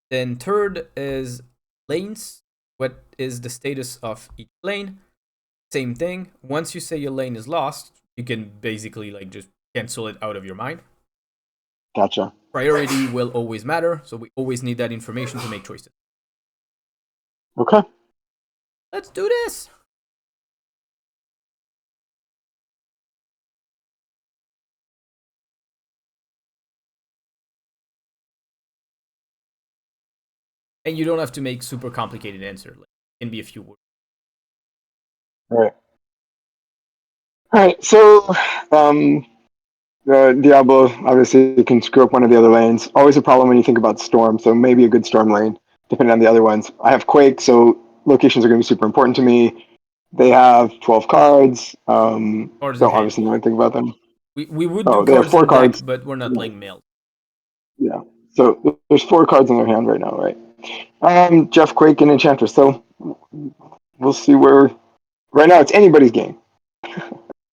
Then third is lanes. What is the status of each lane? Same thing. Once you say your lane is lost, you can basically like just cancel it out of your mind. Gotcha. Priority will always matter, so we always need that information to make choices. Okay. Let's do this! And you don't have to make super complicated answer. Like, it can be a few words. All right. All right. So, the Diablo obviously can screw up one of the other lanes. Always a problem when you think about Storm, so maybe a good Storm lane, depending on the other ones. I have Quake, so locations are going to be super important to me. They have 12 cards. Cards in Don't hand. obviously know anything about them. We would do Oh, they have cards 4 in deck, cards. but we're not playing mail. Yeah. So there's 4 cards in their hand right now, right? Jeff, Quake, and Enchantress. So we'll see where. Right now, it's anybody's game.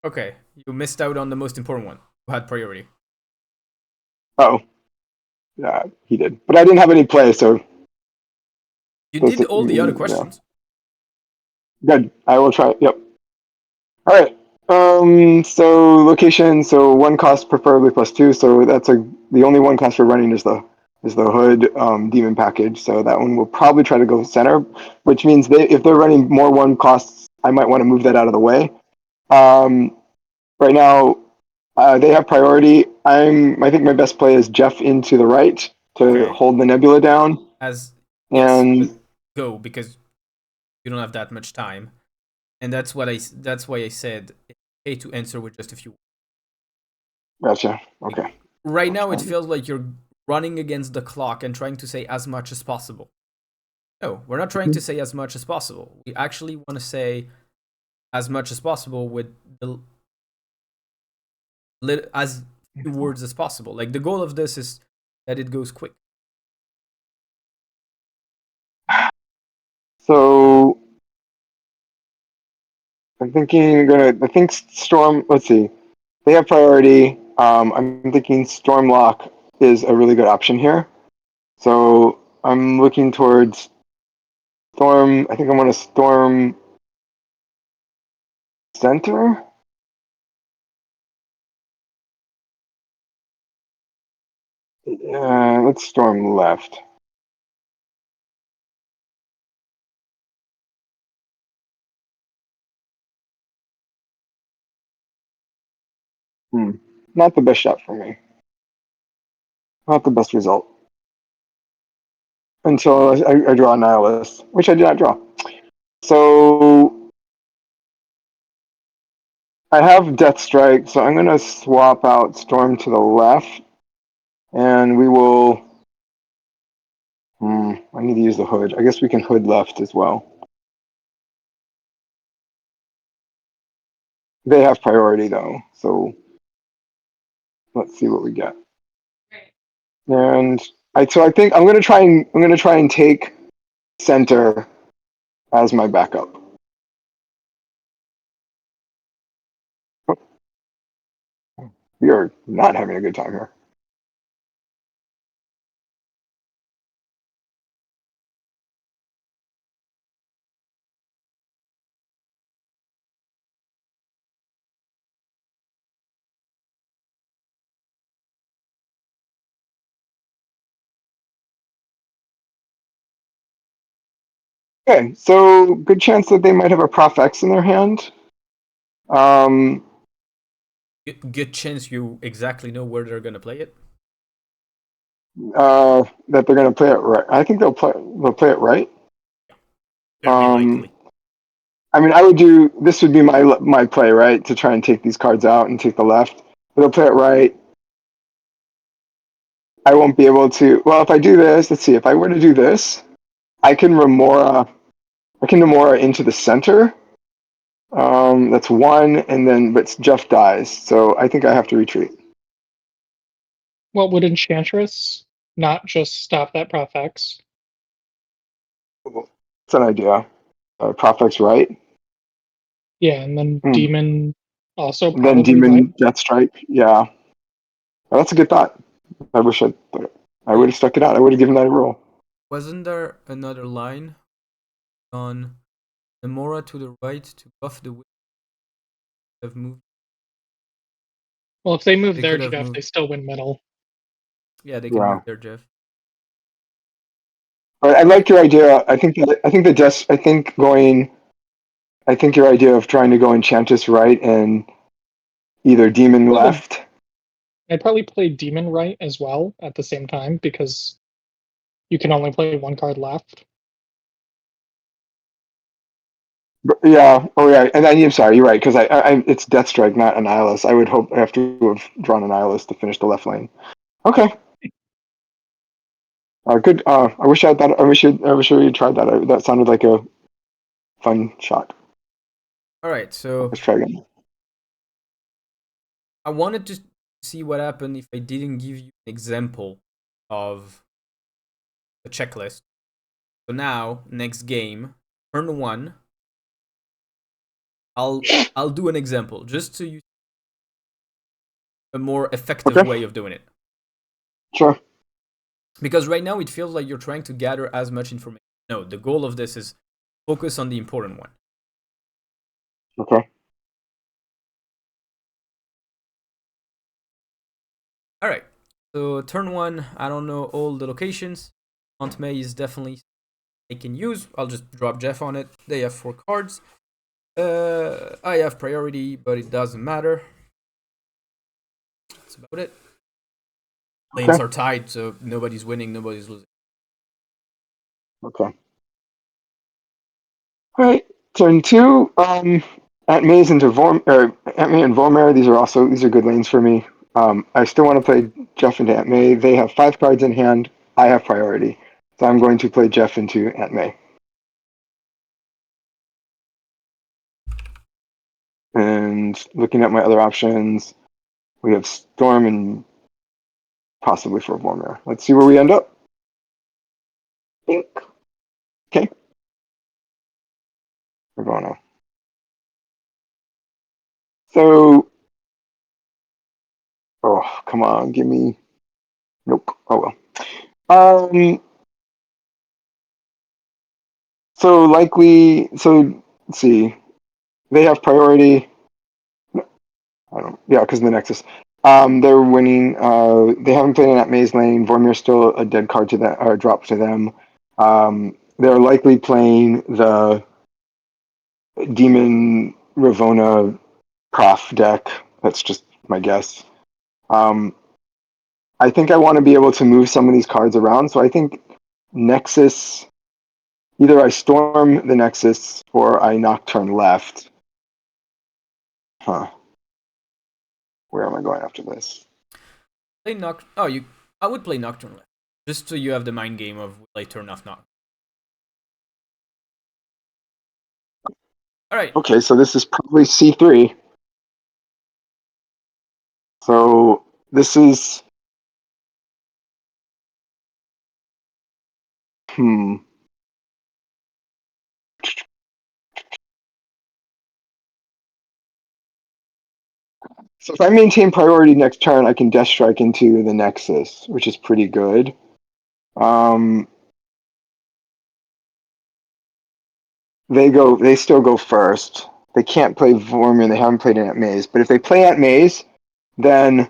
Okay, you missed out on the most important one. Who had priority? Oh, yeah, he did. But I didn't have any play, so. You did all the other Yeah. questions. Good. I will try. Yep. All right. So location. So 1 cost preferably +2. So that's the only 1 cost for running is the hood demon package. So that one will probably try to go center, which means if they're running more 1 costs, I might want to move that out of the way. Right now, they have priority. I think my best play is Jeff into the right to Okay. hold the nebula down. Yes, And but go, because you don't have that much time, and that's why I said it's okay to answer with just a few. gotcha. Okay. Right now, it feels like you're running against the clock and trying to say as much as possible. No, we're not trying to say as much as possible. We actually want to say as much as possible with as few words as possible. Like, the goal of this is that it goes quick. So I'm thinking I think Storm. Let's see. They have priority. I'm thinking Stormlock is a really good option here. So I'm looking towards Storm. I think I want to Storm center. Let's Storm left. Not the best shot for me. Not the best result. Until I draw a Nihilist, which I did not draw. So I have Death Strike, so I'm going to swap out Storm to the left, and we will. I need to use the hood. I guess we can hood left as well. They have priority though, so let's see what we get. And I think I'm going to try and take center as my backup. We are not having a good time here. Okay, so good chance that they might have a Prof X in their hand. Good chance you exactly know where they're gonna play it. That they're gonna play it right. I think they'll play it right. Very likely. I mean, I would do this. Would be my play, right? To try and take these cards out and take the left. They'll play it right. I won't be able to. Well, if I do this, let's see. If I were to do this, I can Remora. I can Remora into the center. That's one, and then but Jeff dies, so I think I have to retreat. Well, would Enchantress not just stop that Prof X? It's an idea. Prophex right. Yeah, and then Hmm. Demon also And then probably right. Demon Death Strike. Yeah, well, that's a good thought. I wish I would have stuck it out. I would have given that a roll. Wasn't there another line on Namora to the right to buff the have moved? Well, if they move They their could have Jeff, they moved. still win middle. Yeah, they can Yeah. move their Jeff. But I All like right. your idea. I think the death. I think going. I think your idea of trying to go Enchantress right and either Demon left. I'd probably play Demon right as well at the same time because you can only play one card left. Yeah. Oh, yeah. And I'm sorry. You're right because I it's Death Strike, not Annihilus. I would hope I have to have drawn Annihilus to finish the left lane. Okay. Good. I wish I had that. I wish you tried that. That sounded like a fun shot. All right. So Let's try again. I wanted to see what happened if I didn't give you an example of the checklist. So now, next game, turn 1. I'll do an example just so you a more effective way of doing it. Sure. Because right now it feels like you're trying to gather as much information. No, the goal of this is focus on the important one. Okay. All right. So turn 1, I don't know all the locations. Aunt May is definitely I can use. I'll just drop Jeff on it. They have 4 cards. I have priority, but it doesn't matter. That's about it. Lanes are tied, so nobody's winning, nobody's losing. Okay. All right. Turn 2. Aunt May's into Aunt May and Vormir. These are good lanes for me. I still want to play Jeff into Aunt May. They have 5 cards in hand. I have priority, so I'm going to play Jeff into Aunt May. And looking at my other options, we have Storm and possibly for Vormir. Let's see where we end up. Think. Okay. We're going on. So, oh, come on, give me. Nope. Oh well. So likely. So let's see. They have priority. I don't. Yeah, because of the Nexus. They're winning. They haven't played in that maze lane. Vormir's still a dead card to that, or drop to them. They're likely playing the Demon Ravona Prof deck. That's just my guess. I think I want to be able to move some of these cards around. So I think Nexus. Either I storm the Nexus or I Nocturne left. Huh. Where am I going after this? Play Nocturne. Oh, I would play Nocturne left. Just so you have the mind game of will I turn off Nocturne. Alright. Okay, so this is probably C3. So this is. So if I maintain priority next turn, I can Death Strike into the Nexus, which is pretty good. They still go first. They can't play Vormir, they haven't played Aunt Maze. But if they play Aunt Maze, then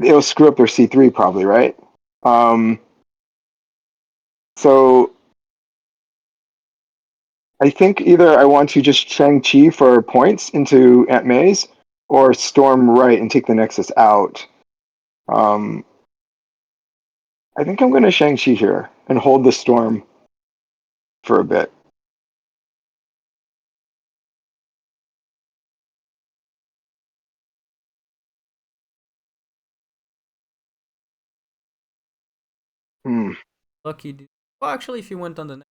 it'll screw up their C3 probably, right? So I think either I want to just Shang-Chi for points into Aunt May's, or storm right and take the Nexus out. I think I'm going to Shang-Chi here and hold the storm for a bit. Hmm. Lucky dude. Well, actually, if you went on the next.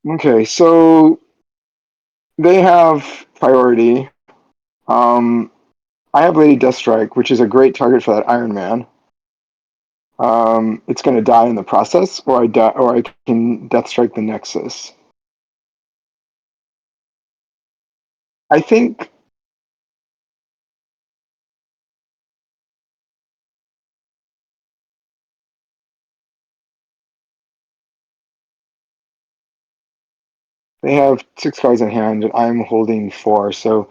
Okay, so they have priority. I have Lady Deathstrike, which is a great target for that Iron Man. It's going to die in the process, or I can Deathstrike the Nexus. I think they have 6 cards in hand, and I'm holding 4, so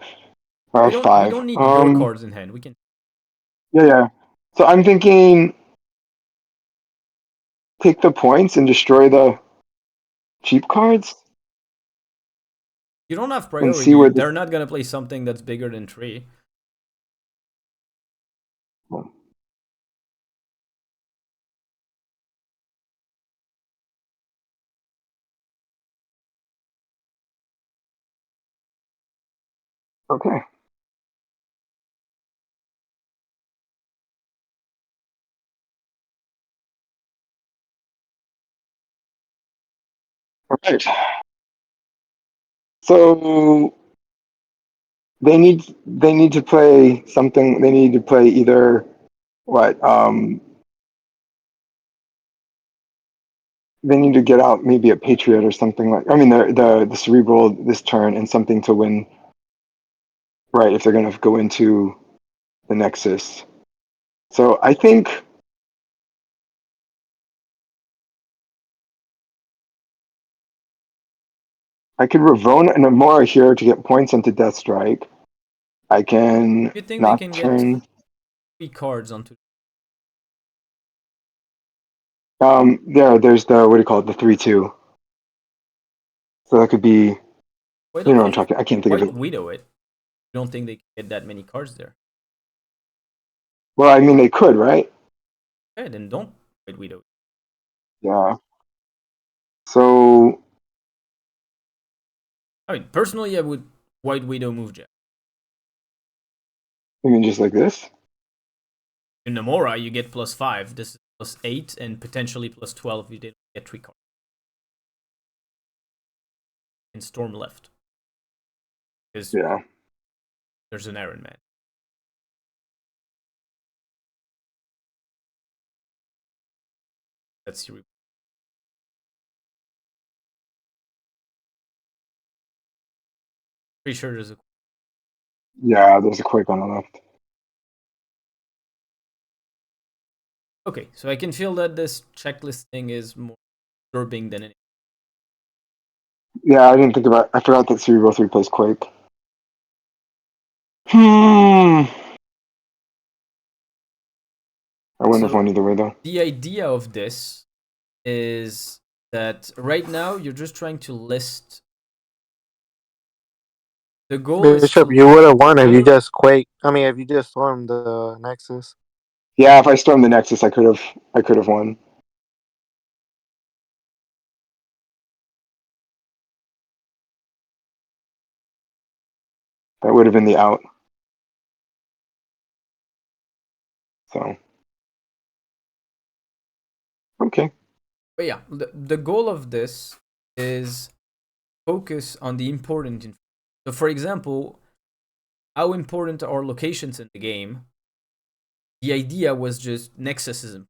We don't. We 5. don't need your cards in hand. We can. Yeah. So I'm thinking take the points and destroy the cheap cards You don't have and see priority. where this. They're not gonna play something that's bigger than 3. Okay. All right. So they need to play something. They need to play either what they need to get out maybe a Patriot or something like. I mean the Cerebral this turn and something to win. Right, if they're going to go into the Nexus. So I think I could Ravona and Amora here to get points into Deathstrike. I can You think they can get Nocturne. 3 cards onto? There's the what do you call it? The 3/2. So that could be. Why You know don't what I'm you talking. I can't think of White it. Widow it? You don't think they can get that many cards there? Well, I mean, they could, right? Okay, then don't White Widow. Yeah. So I mean, personally, I would White Widow move Jack. I mean, just like this. In Namora, you get +5. This is +8 and potentially +12. You didn't get 3 cards. And Storm left because Yeah. there's an Iron Man. That's your. Pretty sure there's a. Yeah. There's a quick on the left. Okay, so I can feel that this checklist thing is more disturbing than anything. Yeah, I didn't think about. I forgot that Cerebral 3 plays Quake. I wouldn't have So won either way though. the idea of this is that right now you're just trying to list. The goal is Bishop, to. you would have won if you just quake. I mean, if you just stormed the Nexus. Yeah, if I stormed the Nexus, I could have. I could have won. That would have been the out. So okay. But yeah, the goal of this is focus on the important. So, for example, how important are locations in the game? The idea was just Nexusism.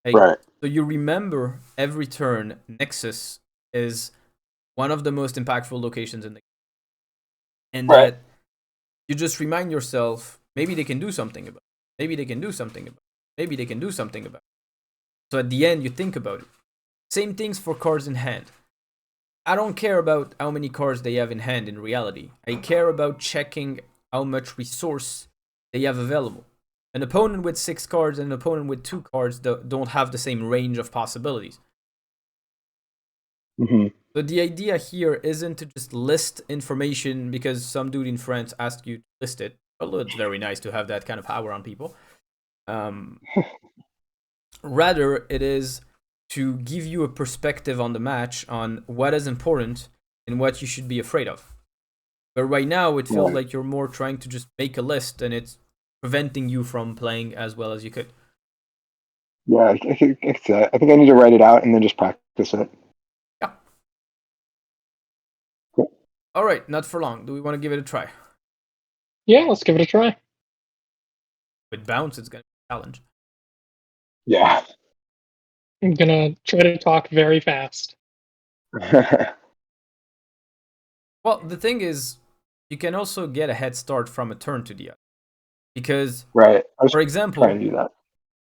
Like, Right. so you remember every turn, Nexus is one of the most impactful locations in the game. And Right. that you just remind yourself, maybe they can do something about it. Maybe they can do something about it. Maybe they can do something about it. So at the end, you think about it. Same things for cards in hand. I don't care about how many cards they have in hand in reality. I care about checking how much resource they have available. an opponent with 6 cards and an opponent with 2 cards don't have the same range of possibilities. Mm-hmm. So the idea here isn't to just list information because some dude in France asked you to list it. Although it's very nice to have that kind of power on people. Rather, it is to give you a perspective on the match on what is important and what you should be afraid of. But right now, it feels like you're more trying to just make a list, and it's preventing you from playing as well as you could. Yeah, I think I need to write it out and then just practice it. Yeah. Cool. All right, not for long. Do we want to give it a try? Yeah, let's give it a try. With bounce, it's going to be a challenge. Yeah. I'm gonna try to talk very fast. Well, the thing is, you can also get a head start from a turn to the other. Because, right. I was for trying example, to do that.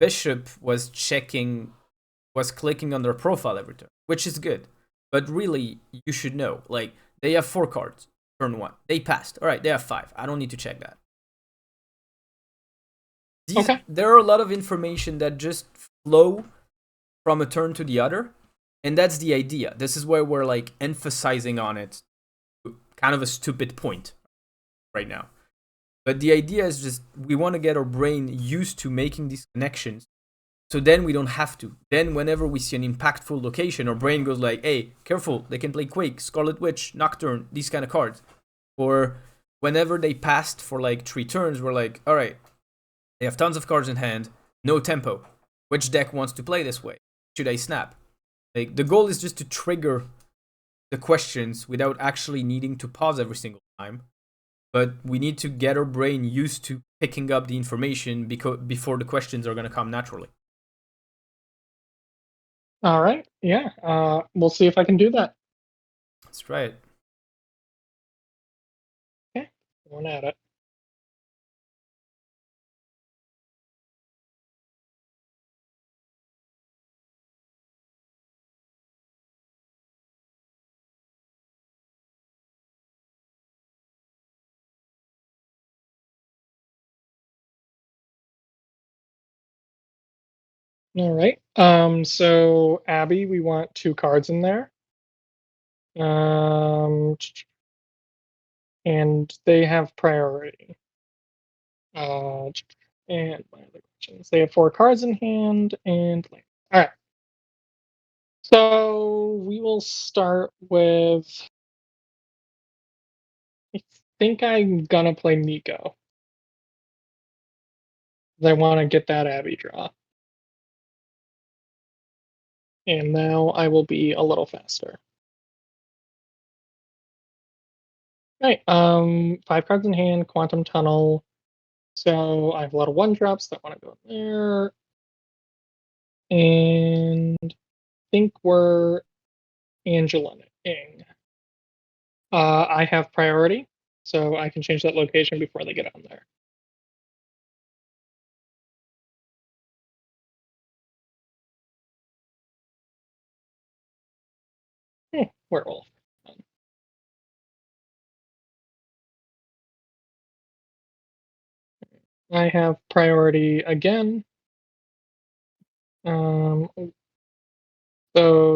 Bishop was clicking on their profile every turn, which is good. But really, you should know, like, they have 4 cards, turn 1. They passed. All right, they have 5. I don't need to check that. Okay. There are a lot of information that just flow from a turn to the other, and that's the idea. This is where we're, like, emphasizing on it. Kind of a stupid point right now. But the idea is just we want to get our brain used to making these connections. So then we don't have to. Then whenever we see an impactful location, our brain goes like, hey, careful, they can play Quake, Scarlet Witch, Nocturne, these kind of cards. Or whenever they passed for like 3 turns, we're like, all right, they have tons of cards in hand, no tempo. Which deck wants to play this way? Should I snap? Like, the goal is just to trigger the questions without actually needing to pause every single time. But we need to get our brain used to picking up the information before the questions are going to come naturally. All right. Yeah. We'll see if I can do that. Let's try it. Okay. Going at it. All right. So Abby, we want 2 cards in there. And they have priority. And my other questions. They have 4 cards in hand and all right. So we will start with. I think I'm gonna play Nico. I want to get that Abby draw. And now I will be a little faster. Right. 5 cards in hand, Quantum Tunnel. So I have a lot of 1-drops that want to go in there. And I think we're Angela-ing. I have priority, so I can change that location before they get on there. Werewolf. I have priority again. So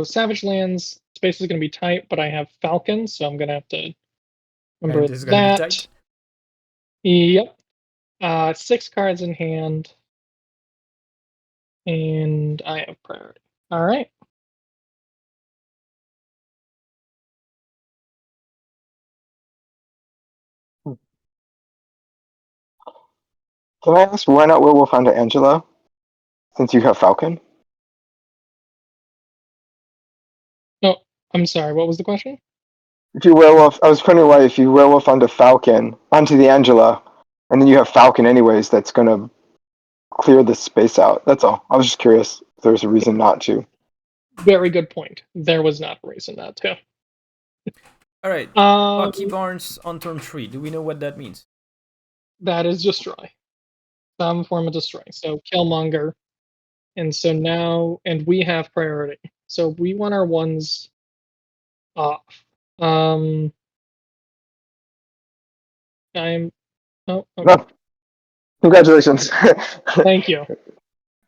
Savage Lands space is going to be tight, but I have Falcon, so I'm going to have to remember And this is going to be tight. Yep. 6 cards in hand. And I have priority. All right. Can I ask why not Werewolf onto Angela? Since you have Falcon? Oh, I'm sorry. What was the question? If you werewolf, I was wondering why if you werewolf onto Falcon, onto the Angela, and then you have Falcon anyways, that's gonna clear the space out. That's all. I was just curious if there's a reason not to. Very good point. There was not a reason not to. All right. Um, Bucky Barnes on turn 3. Do we know what that means? that is destroy. Some form of destroy. So Killmonger. And so now, and we have priority. So we want our 1s off. I'm. Oh, okay. No. Congratulations. Thank you.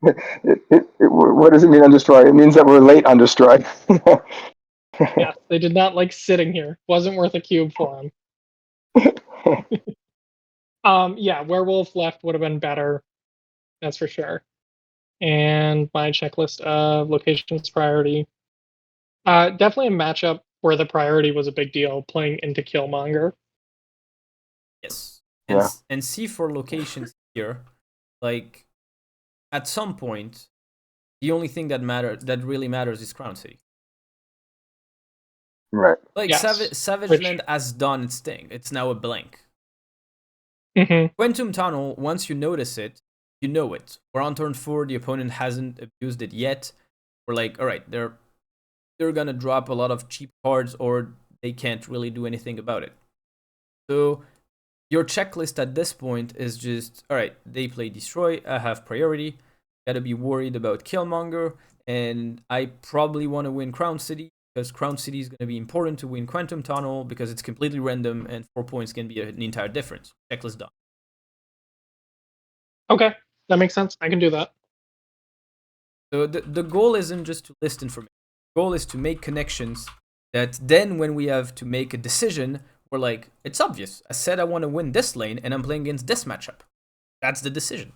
What does it mean on destroy? It means that we're late on destroy. Yes, they did not like sitting here. Wasn't worth a cube for them. Yeah, werewolf left would have been better. That's for sure. And my checklist of locations priority. Definitely a matchup where the priority was a big deal, playing into Killmonger. Yes. Yeah. And see for locations here, like at some point, the only thing that really matters is Crown City. Right. Like Yes. Savage Land has done its thing. It's now a blank. Mm-hmm. Quantum Tunnel, once you notice it, you know it. We're on turn 4, the opponent hasn't abused it yet. We're like, alright, they're gonna drop a lot of cheap cards or they can't really do anything about it. So your checklist at this point is just, alright, they play Destroy, I have priority, gotta be worried about Killmonger, and I probably want to win Crown City, because Crown City is going to be important to win Quantum Tunnel, because it's completely random, and 4 points can be an entire difference. Checklist done. Okay, that makes sense. I can do that. So the goal isn't just to list information. The goal is to make connections that then when we have to make a decision, we're like, it's obvious. I said I want to win this lane, and I'm playing against this matchup. That's the decision.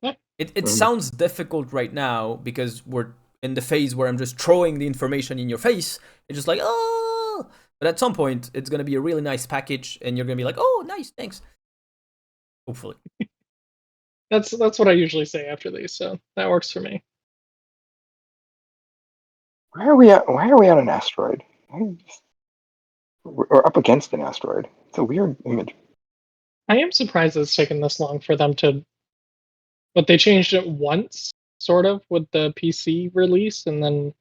Yeah. It sounds difficult right now because we're in the phase where I'm just throwing the information in your face. It's just like, oh. But at some point, it's going to be a really nice package, and you're going to be like, oh, nice, thanks. Hopefully. That's what I usually say after these, so that works for me. Why are we on an asteroid? We're up against an asteroid. It's a weird image. I am surprised it's taken this long for them to, but they changed it once, sort of, with the PC release, and then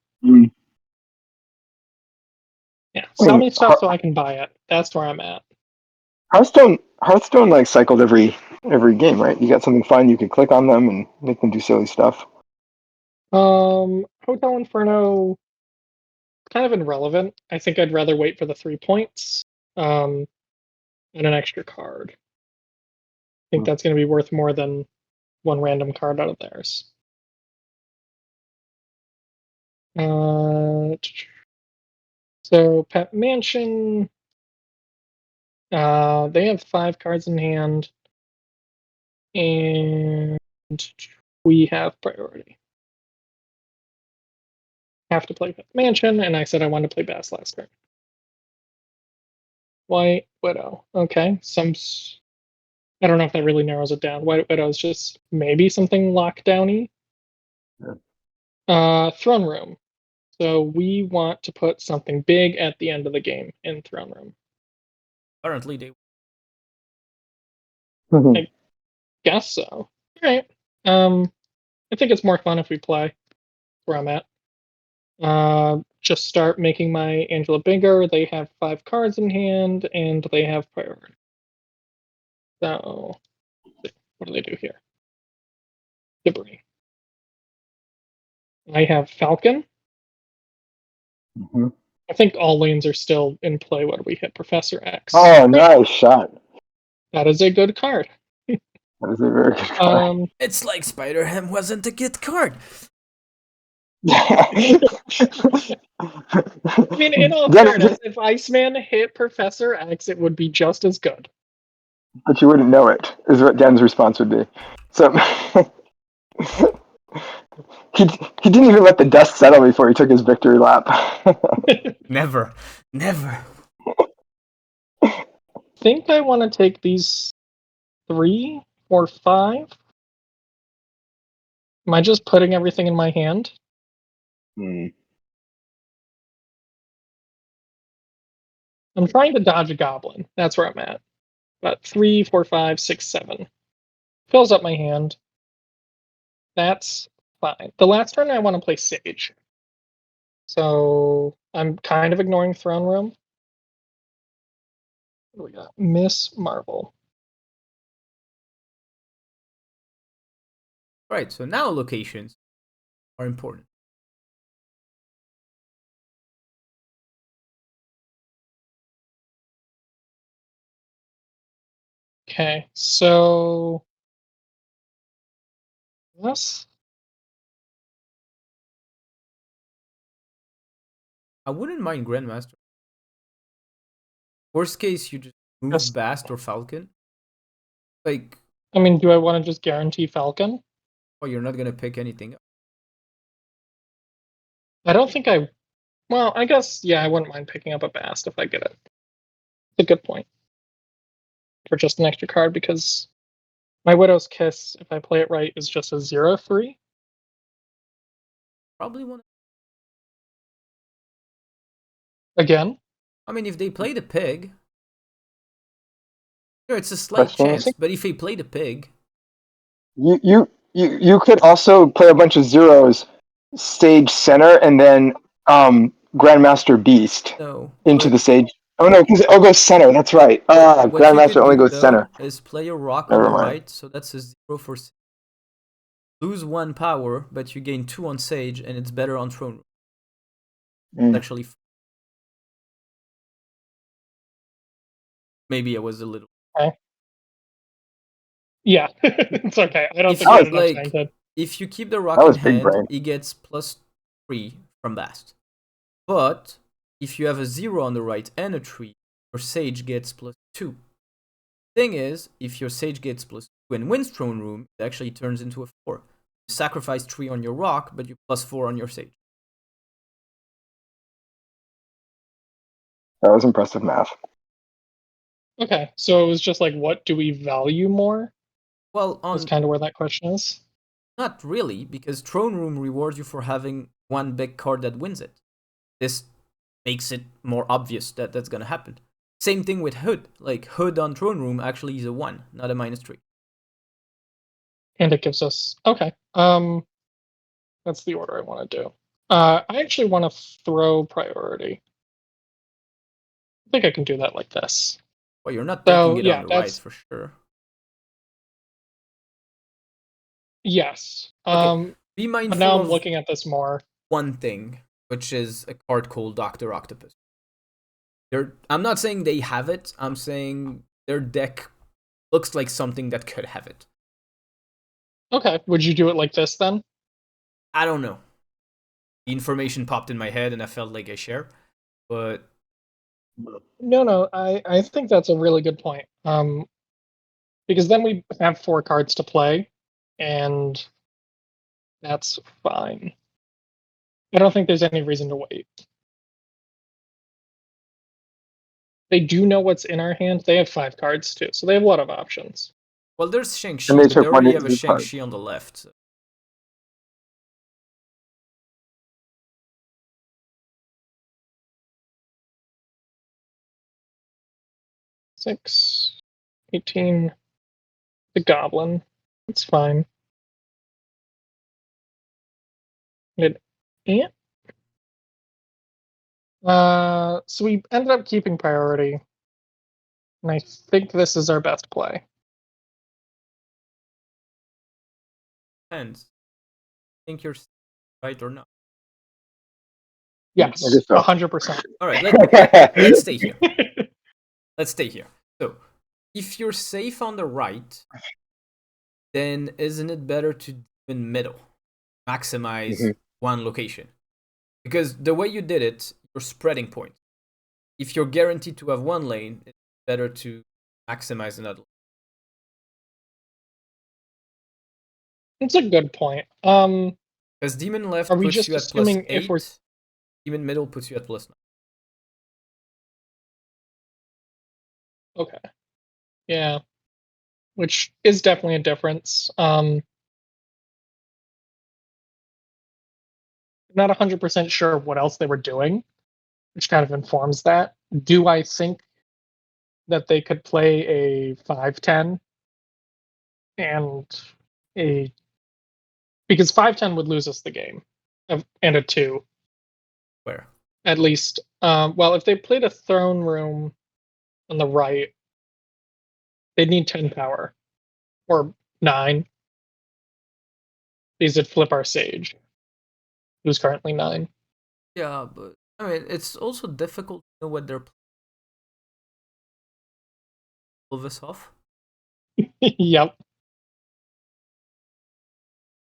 yeah, I sell mean, me stuff so I can buy it. That's where I'm at. Hearthstone like cycled every game, right? You got something fun, you could click on them and make them do silly stuff. Hotel Inferno, kind of irrelevant. I think I'd rather wait for the 3 points, and an extra card. I think that's going to be worth more than one random card out of theirs. So Pet Mansion, they have 5 cards in hand, and we have priority. Have to play Pet Mansion, and I said I wanted to play Bass last turn. White Widow. Okay, I don't know if that really narrows it down. White Widow is just maybe something lockdowny. Throne Room. So we want to put something big at the end of the game in Throne Room. Currently, they. I guess so. All right. I think it's more fun if we play where I'm at. Just start making my Angela bigger. They have 5 cards in hand, and they have priority. So, what do they do here? Debris. I have Falcon. Mm-hmm. I think all lanes are still in play when we hit Professor X. Oh, nice shot. That is a good card. That is a very good card. It's like Spider-Ham wasn't a good card. I mean, in all fairness, if Iceman hit Professor X, it would be just as good. But you wouldn't know it, is what Den's response would be. So he didn't even let the dust settle before he took his victory lap. Never. I think I want to take these 3 or 5. Am I just putting everything in my hand? I'm trying to dodge a goblin. That's where I'm at. But 3, 4, 5, 6, 7. Fills up my hand. That's fine. The last turn I want to play Sage. So I'm kind of ignoring Throne Room. What do we got? Miss Marvel. Right, so now locations are important. Okay, so yes. I wouldn't mind Grandmaster. Worst case, you just move Bast or Falcon. Like, I mean, do I want to just guarantee Falcon? oh, you're not gonna pick anything up. I don't think I. Well, I guess yeah, I wouldn't mind picking up a Bast if I get it. It's a good point for just an extra card because my Widow's Kiss, if I play it right, is just a 0/3. Probably one. Again. I mean, if they play the pig, sure, it's a slight Questions? chance. But if they play the pig, You could also play a bunch of zeros, stage center, and then Grandmaster Beast no. into But the stage. Oh no, because it all goes center. That's right. what you Grandmaster could only do goes though center. is play a rock on Never the mind. right, so that's a 0 for lose 1 power, but you gain 2 on Sage, and it's better on Throne Room. Mm. Actually, maybe I was a little. Okay. Yeah, it's okay. I don't If think we you had enough time like, to. if you keep the rock That in was big hand, brain. he gets +3 from Bast. But if you have a 0 on the right and a 3, your Sage gets +2. Thing is, if your Sage gets +2 and wins Throne Room, it actually turns into a 4. You sacrifice 3 on your rock, but you +4 on your Sage. That was impressive math. Okay, so it was just like, what do we value more? Well, That's kind of where that question is. not really, because Throne Room rewards you for having one big card that wins it. This makes it more obvious that that's gonna happen. Same thing with Hood. Like, Hood on Throne Room actually is a 1, not a -3. And it gives us okay. That's the order I want to do. I actually want to throw priority. I think I can do that like this. Well, you're not So taking it on yeah, the right that's for sure. yes. Okay, be But now mindful I'm of looking at this more. one thing, which is a card called Dr. Octopus. I'm not saying they have it, I'm saying their deck looks like something that could have it. Okay, would you do it like this then? I don't know. The information popped in my head and I felt like I share, but No, I think that's a really good point. Because then we have 4 cards to play, and that's fine. I don't think there's any reason to wait. They do know what's in our hand. They have 5 cards too, so they have a lot of options. well, there's And Shang-Chi, they but they took one already have a new card. Shang-Chi on the left. So. Six, 18, the goblin. It's fine. An ant. So we ended up keeping priority, and I think this is our best play. Depends. Think you're right or not. I Yes, guess so. 100%. All right, let's stay here. Let's stay here. So, if you're safe on the right, then isn't it better to do in middle, maximize one location? Because the way you did it, you're spreading points. If you're guaranteed to have one lane, it's better to maximize another. It's a good point. Because demon left Are we puts just you at assuming if we're +8, demon middle puts you at +9. okay? Yeah, which is definitely a difference. Not 100% sure what else they were doing, which kind of informs that. Do I think that they could play a 5-10 and a because 5-10 would lose us the game and a 2 Where? at least. Well, if they played a throne room on the right, they'd need 10 power or 9. These would flip our sage, who's currently 9. Yeah, but I mean, it's also difficult to know what they're pull this off. Yep.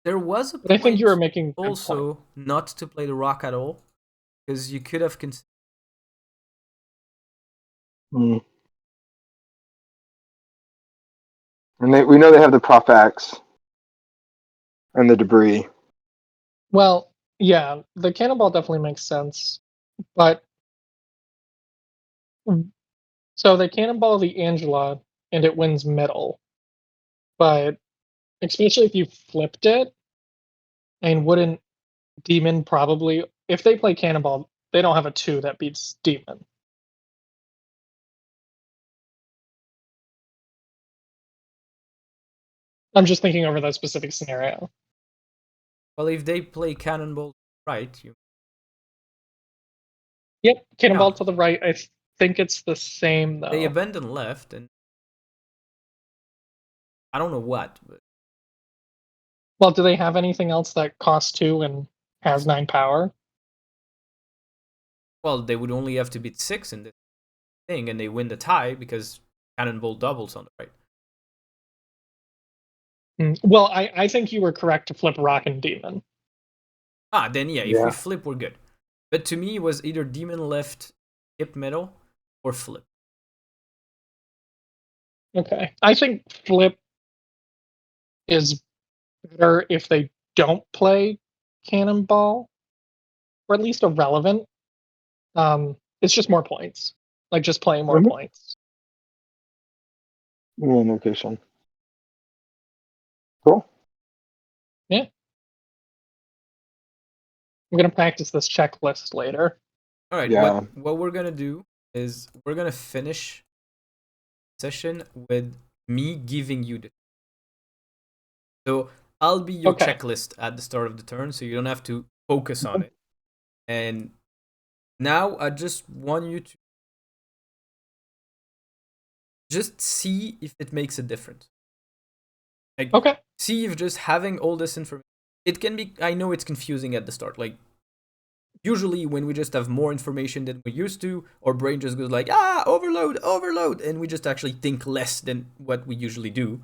There was a But I think you were point making a good point. also not to play the rock at all, because you could have considered. Mm. And we know they have the Prof X and the debris. Well, yeah, the cannonball definitely makes sense, but so they cannonball the Angela and it wins middle, but especially if you flipped it, and wouldn't Demon probably, if they play cannonball, they don't have a 2 that beats Demon. I'm just thinking over that specific scenario. Well, if they play cannonball right, Yep, cannonball Yeah. to the right. I think it's the same though. they abandon left, and I don't know what, but Well, do they have anything else that costs 2 and has 9 power? well, they would only have to beat 6 in this thing, and they win the tie because cannonball doubles on the right. Well, I think you were correct to flip Rock and Demon. Then yeah, if we flip, we're good. But to me, it was either demon left, skip middle, or flip. Okay. I think flip is better if they don't play cannonball, or at least irrelevant. It's just more points. Like just playing more points. One location. Cool. Yeah. I'm gonna practice this checklist later. All right. Yeah. What we're gonna do is we're gonna finish session with me giving you the. So I'll be your checklist at the start of the turn, so you don't have to focus on it. And now I just want you to just see if it makes a difference. Like, see if just having all this information, it can be, I know it's confusing at the start. Like, usually when we just have more information than we used to, our brain just goes like, overload, and we just actually think less than what we usually do.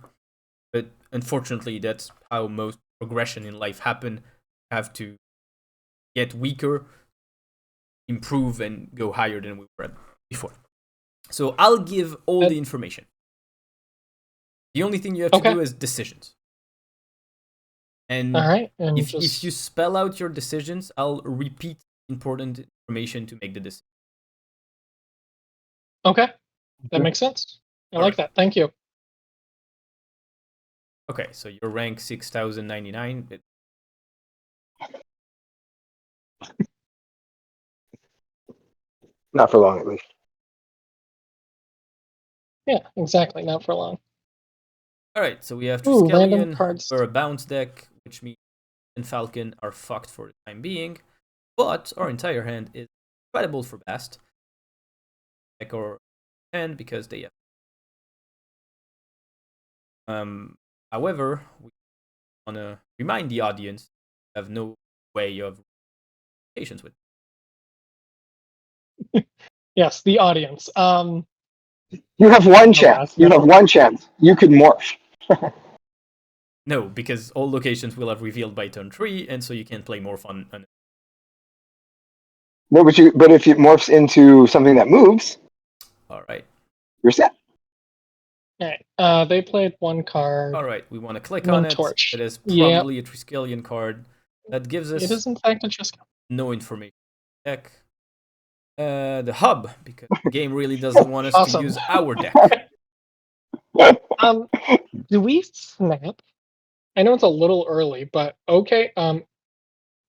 But unfortunately, that's how most progression in life happen. You have to get weaker, improve, and go higher than we were before. So I'll give all the information. The only thing you have to do is decisions. And, and if you spell out your decisions, I'll repeat important information to make the decision. Okay, that makes sense. I like that. Thank you. Okay, so your rank 6099. Not for long, at least. Yeah, exactly. Not for long. All right, so we have Triskelion cards. for a bounce deck, which means and Falcon are fucked for the time being, but our entire hand is incredible for Bast. Deck or 10 because they have. However, we want to remind the audience we have no way of patience with. Yes, the audience. You have one chance. You have one chance. You could morph. No, because all locations will have revealed by turn 3, and so you can't play morph on. No, but if it morphs into something that moves, all right, you're set. All right. They played one card. All right, we want to click on it. Torch. It is probably a Triskelion card that gives us. It is in fact a Triskelion. No information. Deck. The hub, because the game really doesn't want us to use our deck. Do we snap? I know it's a little early, but okay.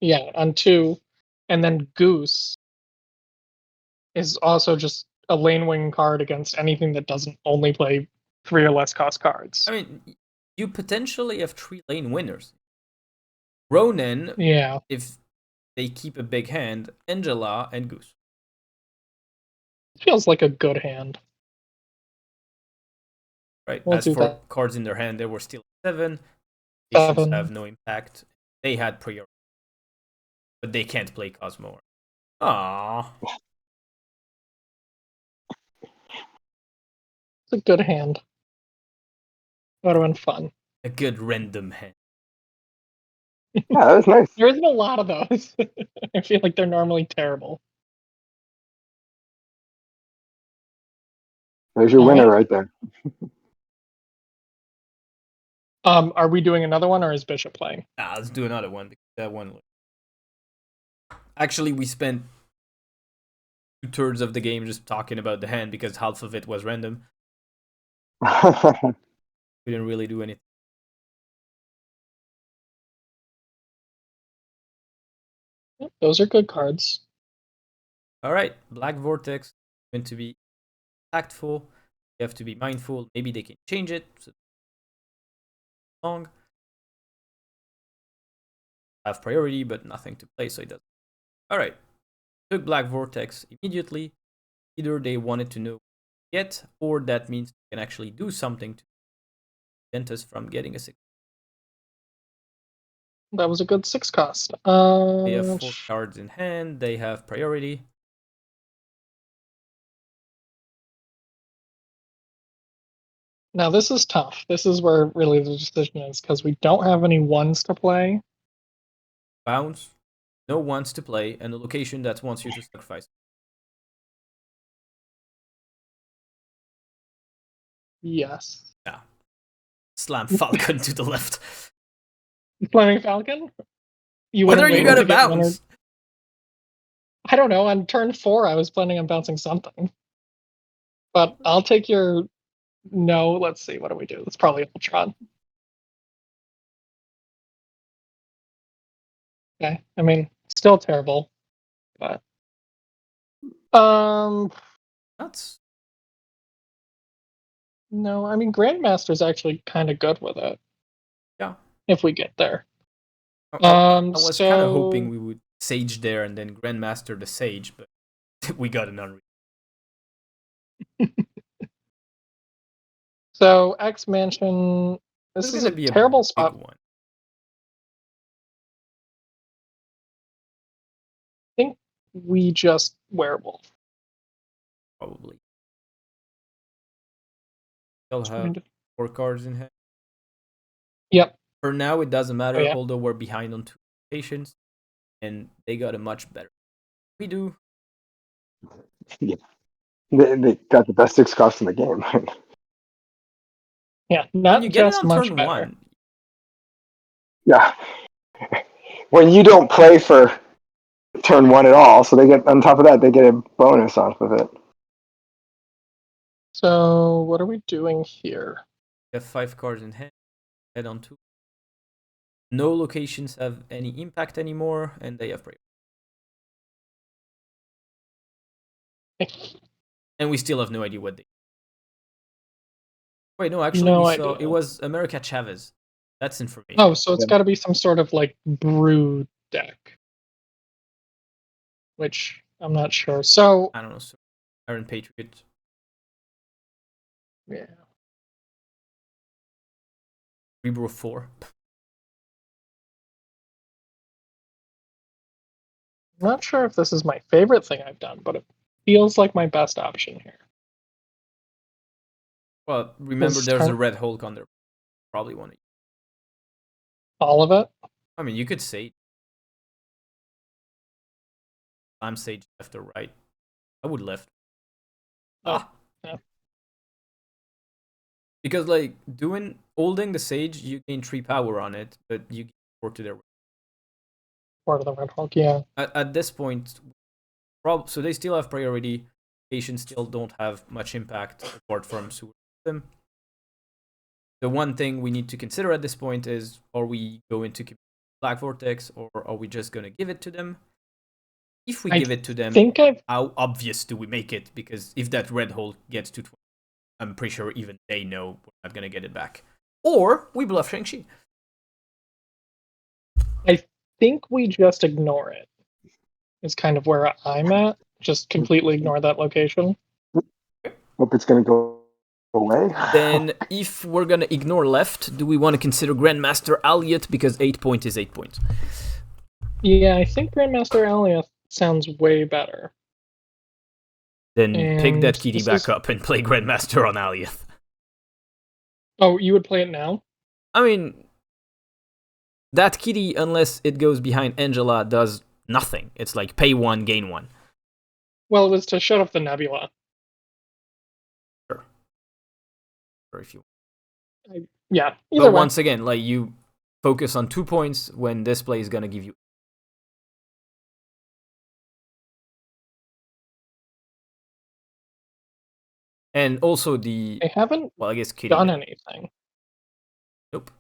Yeah, on 2, and then Goose is also just a lane wing card against anything that doesn't only play 3 or less cost cards. I mean, you potentially have 3 lane winners. Ronin, if they keep a big hand, Angela, and Goose. Feels like a good hand. Right. As for cards in their hand, there were still 7. Patients have no impact. They had priority. But they can't play Cosmo. Aww. It's a good hand. That would have been fun. A good random hand. Yeah, that was nice. There isn't a lot of those. I feel like they're normally terrible. There's your All winner right. right there. Are we doing another one, or is Bishop playing? Let's do another one because that one. Actually, we spent 2/3 of the game just talking about the hand because half of it was random. We didn't really do anything. Yep, those are good cards. All right, Black Vortex is going to be tactful. You have to be mindful. Maybe they can change it. So long. Have priority, but nothing to play, so it doesn't. All right, took Black Vortex immediately. Either they wanted to know yet, or that means they can actually do something to prevent us from getting a 6. That was a good 6 cost. They have 4 cards in hand. They have priority. Now this is tough. This is where really the decision is, because we don't have any ones to play. Bounce. No ones to play, and a location that wants you to sacrifice. Yes. Yeah. Slam Falcon to the left. Playing Falcon? You What wouldn't are you wait gonna to get one bounce? I don't know. On turn 4, I was planning on bouncing something. But I'll take your... No, let's see. What do we do? It's probably Ultron. Okay. I mean, still terrible. But... That's No, I mean, Grandmaster's actually kind of good with it. Yeah. If we get there. I was kind of So... hoping we would Sage there and then Grandmaster the Sage, but we got an unreal. So, X Mansion... This is a terrible spot. One. I think we just Werewolf. Probably. Still have 4 cards in hand. Yep. For now, it doesn't matter, yeah. although we're behind on 2 locations, and they got a much better. We do. Yeah. They got the best 6 cost in the game. Yeah, not when you get it just on much turn better. 1. Yeah. When you don't play for turn 1 at all, so they get, on top of that, they get a bonus off of it. So, what are we doing here? We have 5 cards in hand. Head on 2. No locations have any impact anymore, and they have priority. And we still have no idea what they. Wait, no, actually, No we saw idea. it was America Chavez. That's information. Oh, so it's got to be some sort of like brew deck, which I'm not sure. So I don't know. So Iron Patriot. yeah, Rebro 4. I'm not sure if this is my favorite thing I've done, but it feels like my best option here. Well, remember there's a Red Hulk on there. Probably want to. All of it? I mean, you could say. I'm Sage left or right. I would left. Oh, yeah. Because like holding the Sage, you gain 3 power on it, but you gain 4 to their. Part of the Red Hulk, yeah. At this point, so they still have priority. Patients still don't have much impact apart from sewer system. The one thing we need to consider at this point is: are we going to keep Black Vortex, or are we just going to give it to them? If we give it to them, how obvious do we make it? Because if that Red Hole gets to 20, I'm pretty sure even they know we're not going to get it back. Or we bluff Shang-Chi. I think we just ignore it. Is kind of where I'm at. Just completely ignore that location. Hope it's going to go away. Then, if we're going to ignore left, do we want to consider Grandmaster Alliot? Because 8 point is 8 points. Yeah, I think Grandmaster Alliot sounds way better. Then pick that kitty back up and play Grandmaster on Alliot. Oh, you would play it now? I mean, that kitty, unless it goes behind Angela, does nothing. It's like pay 1, gain 1. Well, it was to shut off the nebula. Sure. Or if you. Yeah, either But way. once again, like you focus on 2 points when this play is gonna give you. And also They haven't I guess kitty. done anything. Nope.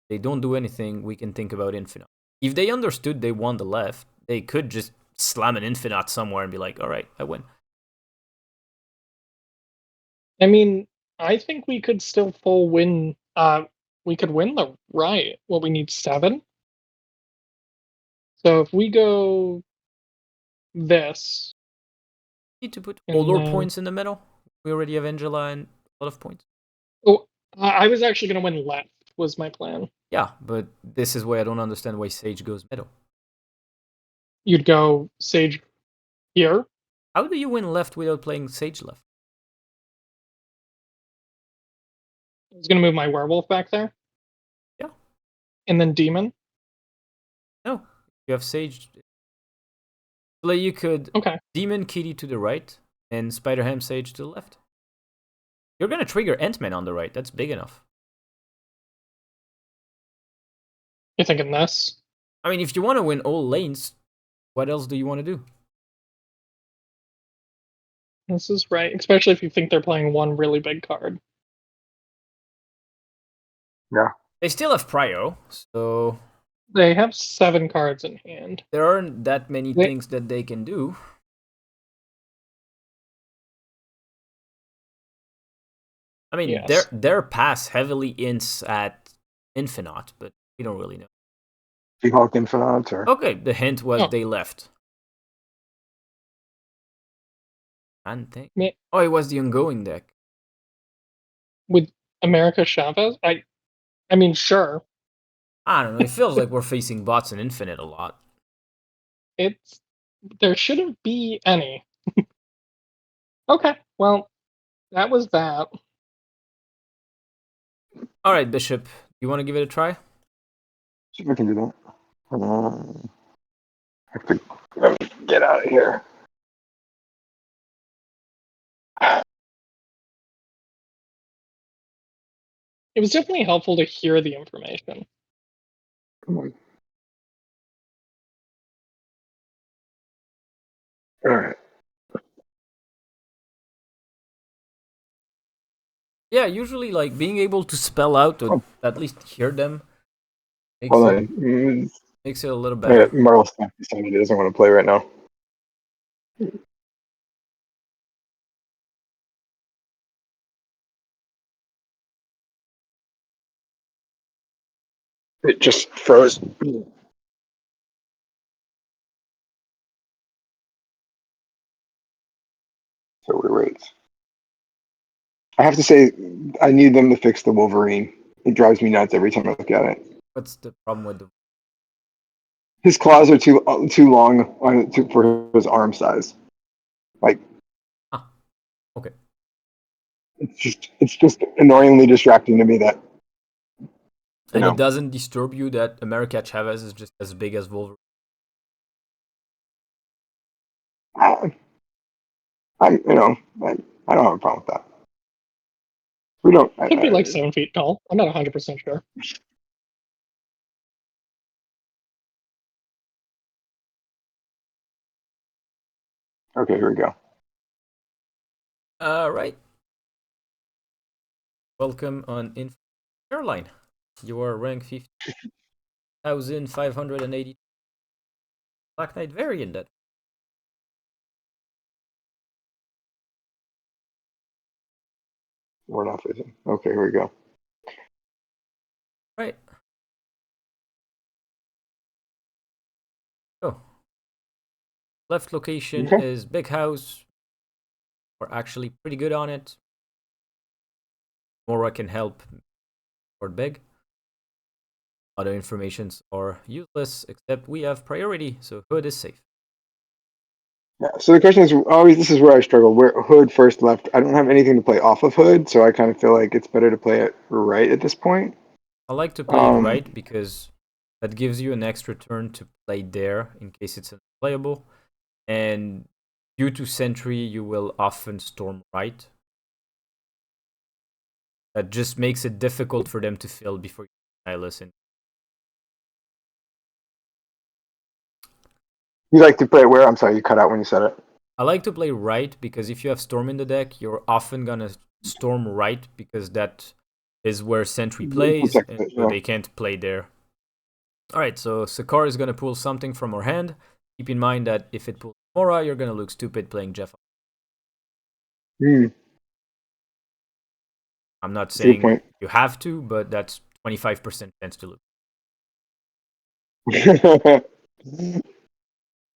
They don't do anything. We can think about infinite. If they understood they won the left, they could just slam an infinite somewhere and be like, all right, I win. I mean, I think we could still full win. We could win the right. Well, we need 7. So if we go this, Need to put all and our then points in the middle. We already have Angela and a lot of points. oh, I was actually gonna win left. Was my plan. Yeah, but this is why I don't understand why Sage goes middle. You'd go Sage here. How do you win left without playing Sage left? I was gonna move my werewolf back there. Yeah. And then demon. No, you have Sage. Like you could Okay. Demon Kitty to the right and Spider Ham Sage to the left. You're gonna trigger Ant-Man on the right. That's big enough. You're thinking this. I mean, if you want to win all lanes, what else do you want to do? This is right, especially if you think they're playing one really big card. Yeah. They still have Prio, so They have 7 cards in hand. there aren't that many things that they can do. I mean, Yes. their pass heavily hints at Infinite, but we don't really know. She-Hulk Infinite or Okay, the hint was Oh. they left. And think. Me- Oh, it was the ongoing deck. With America Chavez, I mean, sure. I don't know. It feels like we're facing bots in Infinite a lot. There shouldn't be any. Okay, well, that was that. All right, Bishop, you want to give it a try? see if I can do that. I have to get out of here. It was definitely helpful to hear the information. Come on. All right. Yeah, usually like being able to spell out or at least hear them Hold on. makes it a little better. Marvel's decided he doesn't want to play right now. It just froze. So we wait. I have to say, I need them to fix the Wolverine. It drives me nuts every time I look at it. What's the problem with the? His claws are too long for his arm size. Like, Okay. it's just annoyingly distracting to me that. And it doesn't disturb you that America Chavez is just as big as Wolverine. I don't have a problem with that. We don't. Could be like 7 feet tall. I'm not 100% sure. Okay, here we go. All right. Welcome on Caroline. You are rank 50,580. Black Knight variant. That. We're not facing. Okay, here we go. Right. Oh. Left location is big house. We're actually pretty good on it. Mora can help or big. Other informations are useless, except we have priority, so Hood is safe. Yeah. So the question is always, this is where I struggle. Where Hood first left, I don't have anything to play off of Hood, so I kind of feel like it's better to play it right at this point. I like to play it right because that gives you an extra turn to play there in case it's unplayable. And due to Sentry, you will often storm right. That just makes it difficult for them to fill before you Nihilus. And You like to play it where? I'm sorry, you cut out when you said it. I like to play right because if you have Storm in the deck, you're often gonna Storm right because that is where Sentry plays, Protect and it, so yeah. they can't play there. Alright, so Sakar is gonna pull something from our hand. Keep in mind that if it pulls Mora, you're gonna look stupid playing Jeff. Hmm. I'm not That's a good saying point. you have to, but that's 25% chance to lose.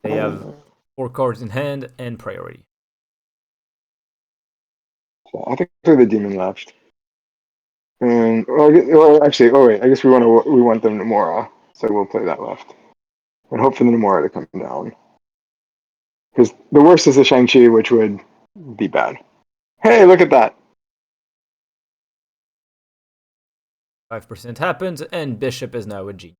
They have 4 cards in hand and priority. So I think they're the demon left. And actually, wait, I guess we want them Namora, so we'll play that left, and hope for the Namora to come down. Because the worst is the Shang-Chi, which would be bad. Hey, look at that! 5% happens, and Bishop is now a G.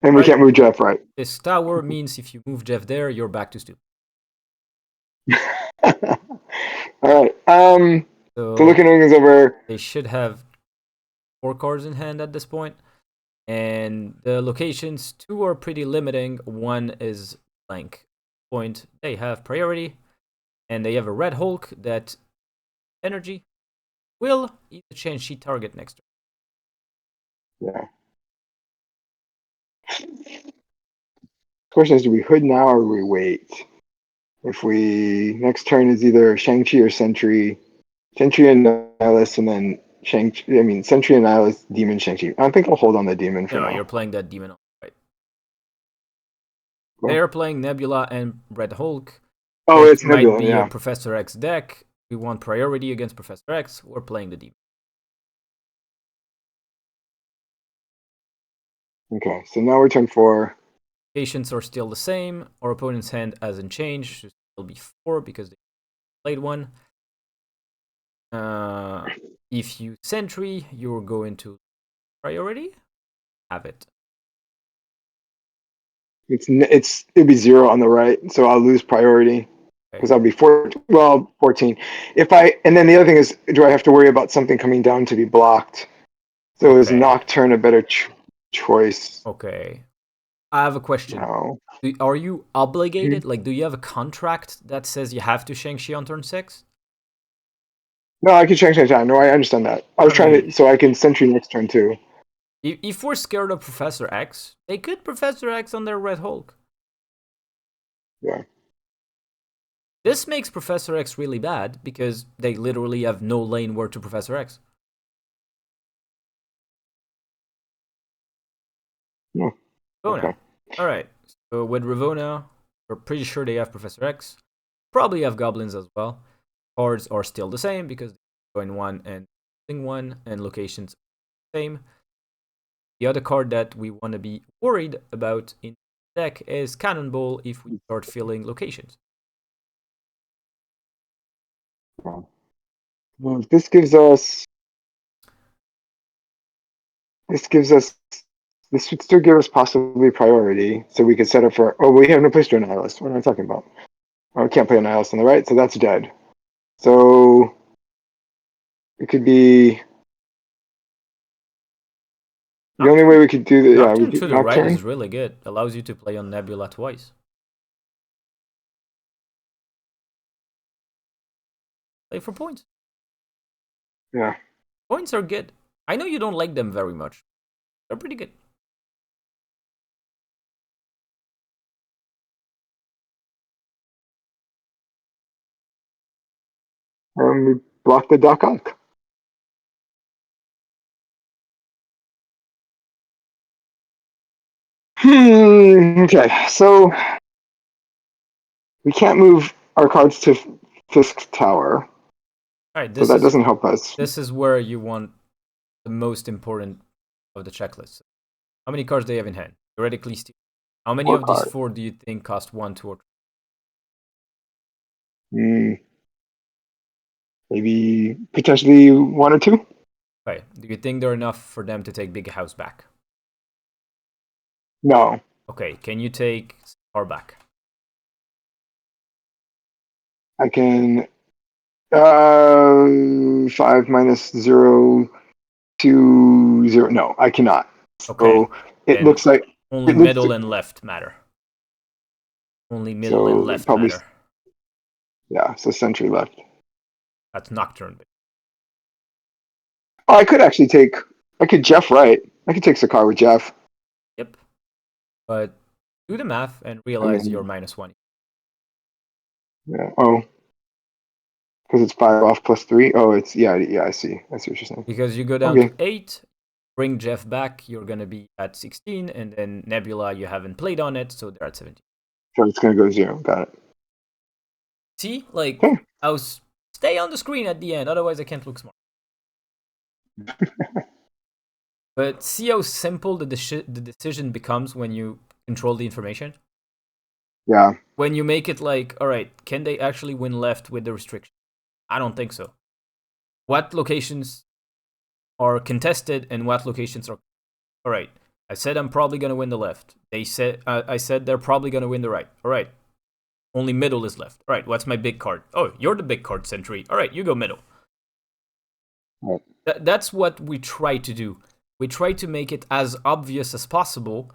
And we can't move Jeff, right? This tower means if you move Jeff there, you're back to stupid. All right. So So looking things over. they should have 4 cards in hand at this point. And the locations, 2 are pretty limiting. 1 is blank. Point, they have priority. And they have a Red Hulk that energy will eat the Shang-Chi target next turn. Yeah. Question is, do we hood now or do we wait? If we next turn is either Shang-Chi or Sentry and Nihilus, and then Sentry and Nihilus, Demon, Shang-Chi. I think I'll hold on the Demon for No, now. you're playing that demon on right. Cool. They're playing Nebula and Red Hulk. Oh, It it's might Nebula, be yeah. a Professor X deck. We want priority against Professor X. We're playing the demon. Okay, so now we're turn 4. Patients are still the same. Our opponent's hand hasn't changed. Should still be 4 because they played 1. If you Sentry, you're going to priority. Have it. It'd be 0 on the right, so I'll lose priority because I'll be 14. And then the other thing is, do I have to worry about something coming down to be blocked? So is Nocturne a better choice? Okay. I have a question. No. Are you obligated? Like, do you have a contract that says you have to Shang-Chi on turn 6? No, I can change my time. No, I understand that. I was trying to, so I can Sentry next turn too. If we're scared of Professor X, they could Professor X on their Red Hulk. Yeah. This makes Professor X really bad because they literally have no lane word to Professor X. Yeah. Okay. Alright. So with Ravona, we're pretty sure they have Professor X. Probably have goblins as well. Cards are still the same because they join 1 and thing 1, and locations same. The other card that we want to be worried about in the deck is Cannonball if we start filling locations. Well, this would still give us possibly priority, so we could set up for. Oh, we have no place to Nihilus. What am I talking about? Oh, we can't play a Nihilus on the right, so that's dead. So it could be the only way we could do the Nocturne to the right is really good. Allows you to play on Nebula twice. Play for points. Yeah. Points are good. I know you don't like them very much. They're pretty good. We block the Doc Ock. Okay, so we can't move our cards to Fisk Tower. Alright, so that doesn't help us. This is where you want the most important of the checklist. How many cards do you have in hand? Theoretically, still. How many 4 of these cards. 4 do you think cost 1, 2, or 3? Maybe potentially 1 or 2. Okay. Do you think they're enough for them to take Big House back? No, Okay. Can you take Star back? I can 5 minus 0 to 0. No, I cannot. Okay. So it Then looks like only it looks middle and left matter. Only middle and so left probably matter. yeah. So Sentry left. That's Nocturne. Oh, I could actually take. I could Jeff right. I could take Sakar with Jeff. Yep. But do the math and I realize mean, you're -1. yeah. Oh, because it's 5 off plus 3. Oh, it's yeah. I see. I see what you're saying. Because you go down Okay. to 8, bring Jeff back, you're going to be at 16, and then Nebula, you haven't played on it, so they're at 17. So it's gonna go 0. Got it. See? Like, Okay. I was stay on the screen at the end, otherwise I can't look smart. But see how simple the decision becomes when you control the information? Yeah. When you make it like, alright, can they actually win left with the restriction? I don't think so. What locations are contested and what locations are... Alright, I said I'm probably going to win the left. I said they're probably going to win the right. Alright, only middle is left. Alright, what's my big card? Oh, you're the big card, Sentry. Alright, you go middle. Right. That's what we try to do. We try to make it as obvious as possible,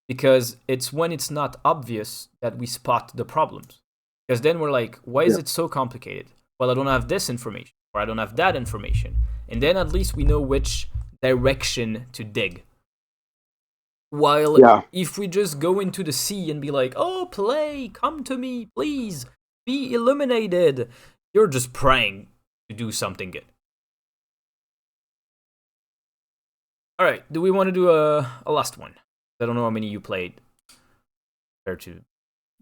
because it's when it's not obvious that we spot the problems. Because then we're like, why is it so complicated? Well, I don't have this information, or I don't have that information. And then at least we know which direction to dig. While if we just go into the sea and be like, oh, play, come to me, please, be illuminated, you're just praying to do something good. Alright, do we want to do a last one? I don't know how many you played. Compared to...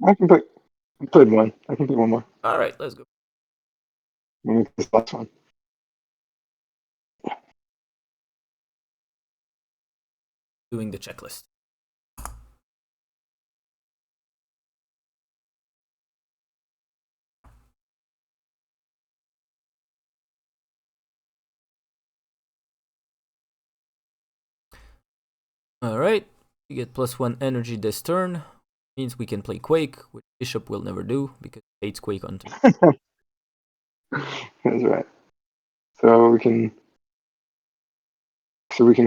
I can play. I played 1. I can play 1 more. Alright, let's go. Maybe this last one. Doing the checklist. Alright, we get +1 energy this turn. Means we can play Quake, which Bishop will never do because he hates Quake on turn. That's right. So we can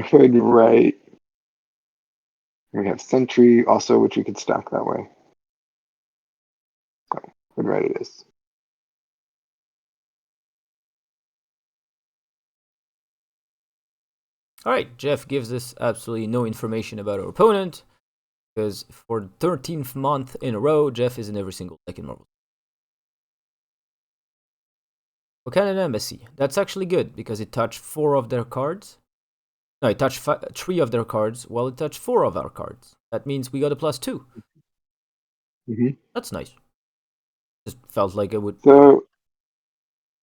hood right. We have Sentry also, which we could stack that way. So hood right it is. Alright, Jeff gives us absolutely no information about our opponent, because for the 13th month in a row, Jeff is in every single deck in Marvel. Wakanda Embassy. That's actually good, because it touched 4 of their cards. No, it touched 3 of their cards, while it touched 4 of our cards. That means we got a +2. That's nice. Just felt like it would... So,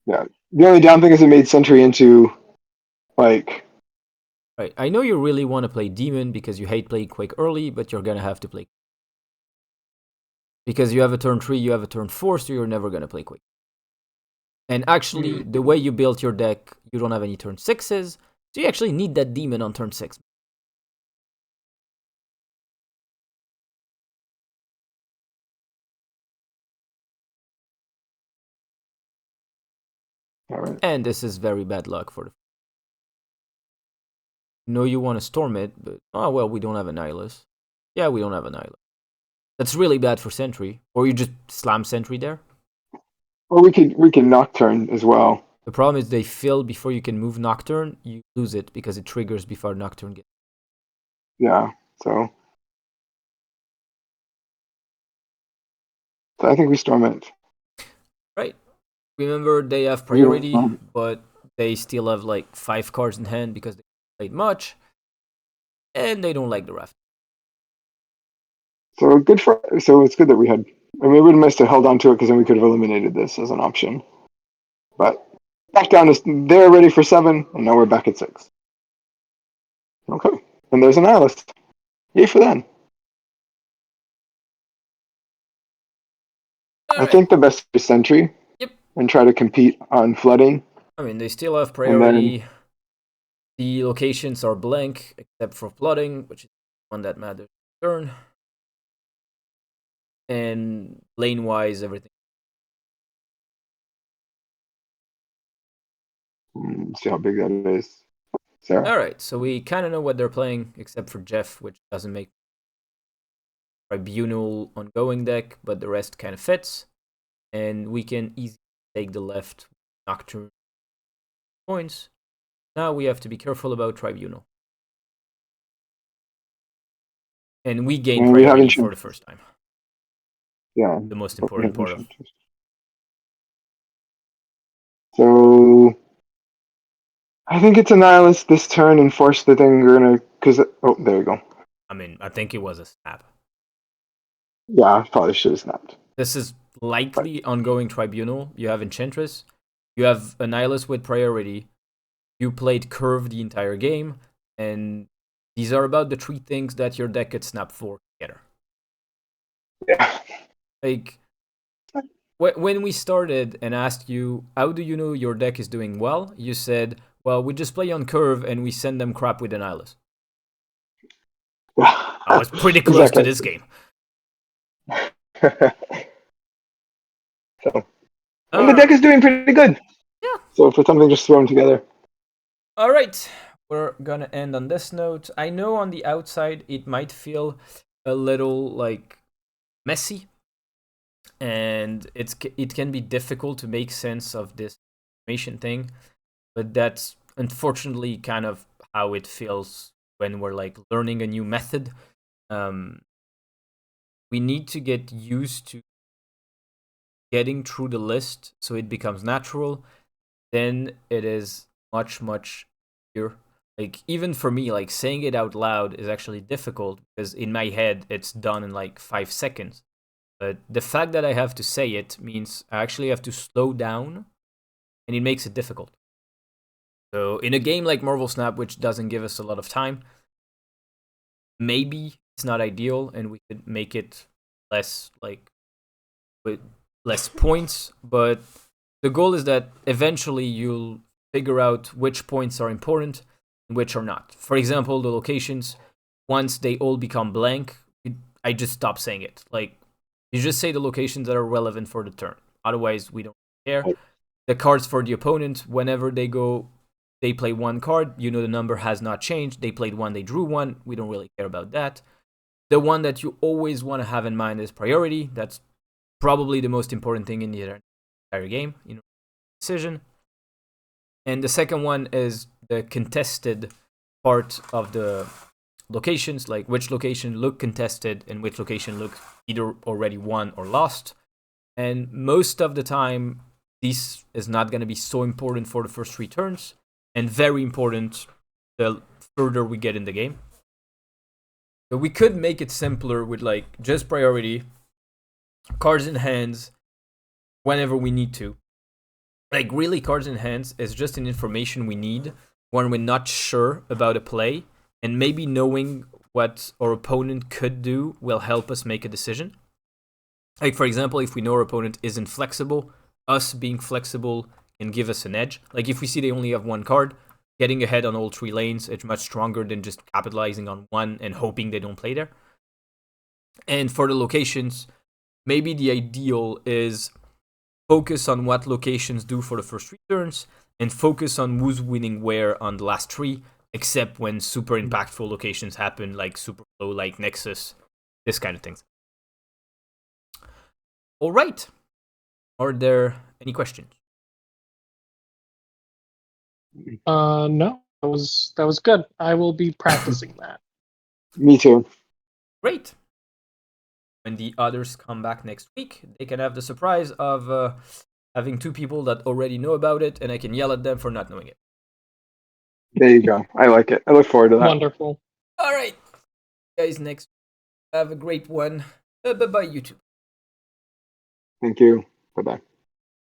yeah. The only down thing is it made Sentry into, like... Right, I know you really want to play Demon because you hate playing Quake early, but you're gonna have to play. Because you have a turn 3, you have a turn 4, so you're never gonna play Quake. And actually, the way you built your deck, you don't have any turn 6s, so you actually need that Demon on turn 6. Right. And this is very bad luck for the... No, you want to storm it, but... Oh, well, we don't have a Nihilus. Yeah, we don't have a Nihilus. That's really bad for Sentry. Or you just slam Sentry there. Or we can Nocturne as well. The problem is they fill before you can move Nocturne. You lose it because it triggers before Nocturne gets... Yeah, so I think we storm it. Right. Remember, they have priority, but they still have like 5 cards in hand because they played much. And they don't like the raft. So it's good that we had... I mean, we would have missed to held on to it because then we could have eliminated this as an option. But back down is they're ready for 7, and now we're back at 6. Okay, and there's an Nihilist. yay for them. I Alright. think the best is Sentry. Yep. And try to compete on flooding. I mean, they still have And priority. The locations are blank, except for flooding, which is one that matters. Turn. And lane-wise, everything. See how big that is. Sarah. Alright, so we kind of know what they're playing, except for Jeff, which doesn't make Tribunal ongoing deck, but the rest kind of fits. And we can easily take the left Nocturne points. Now we have to be careful about Tribunal. And we gain And we have priority for the Enchantress. first time. Yeah. The most we important have part of. Enchantress. So I think it's a nihilist this turn and force the thing we're gonna because there we go. I mean, I think it was a snap. Yeah, I probably should have snapped. This is likely ongoing Tribunal. You have Enchantress. You have a nihilist with priority. You played Curve the entire game. And these are about the three things that your deck could snap for together. Yeah. Like, when we started and asked you, how do you know your deck is doing well? You said, well, we just play on Curve and we send them crap with a nihilist. I was pretty close to this game. So, and the deck is doing pretty good. Yeah. So for something just thrown together. All right, we're gonna end on this note. I know on the outside it might feel a little like messy, and it can be difficult to make sense of this information thing, but that's unfortunately kind of how it feels when we're like learning a new method. We need to get used to getting through the list so it becomes natural. Then it is much easier. Like, even for me, like saying it out loud is actually difficult because in my head it's done in like 5 seconds. But the fact that I have to say it means I actually have to slow down, and it makes it difficult. So in a game like Marvel Snap, which doesn't give us a lot of time, maybe it's not ideal and we could make it less, like, with less points, but the goal is that eventually you'll figure out which points are important and which are not. For example, the locations, once they all become blank, I just stop saying it. Like, you just say the locations that are relevant for the turn. Otherwise, we don't care. The cards for the opponent, whenever they play one card, you know the number has not changed. They played one, they drew one. We don't really care about that. The one that you always want to have in mind is priority. That's probably the most important thing in the entire game, decision. And the second one is the contested part of the locations, like which location look contested and which location look either already won or lost. And most of the time, this is not going to be so important for the first 3 turns, and very important the further we get in the game. So we could make it simpler with like just priority, cards in hands, whenever we need to. Like, really, cards in hands is just an information we need when we're not sure about a play, and maybe knowing what our opponent could do will help us make a decision. Like, for example, if we know our opponent isn't flexible, us being flexible can give us an edge. Like, if we see they only have one card, getting ahead on all 3 lanes is much stronger than just capitalizing on one and hoping they don't play there. And for the locations, maybe the ideal is focus on what locations do for the first 3 turns, and focus on who's winning where on the last 3, except when super impactful locations happen, like Superflow, like Nexus, this kind of things. All right. Are there any questions? No, that was good. I will be practicing that. Me too. Great. When the others come back next week, they can have the surprise of having 2 people that already know about it, and I can yell at them for not knowing it. There you go. I like it. I look forward to that. Wonderful. All right, guys, next week. Have a great one. Bye-bye, YouTube. Thank you. Bye-bye.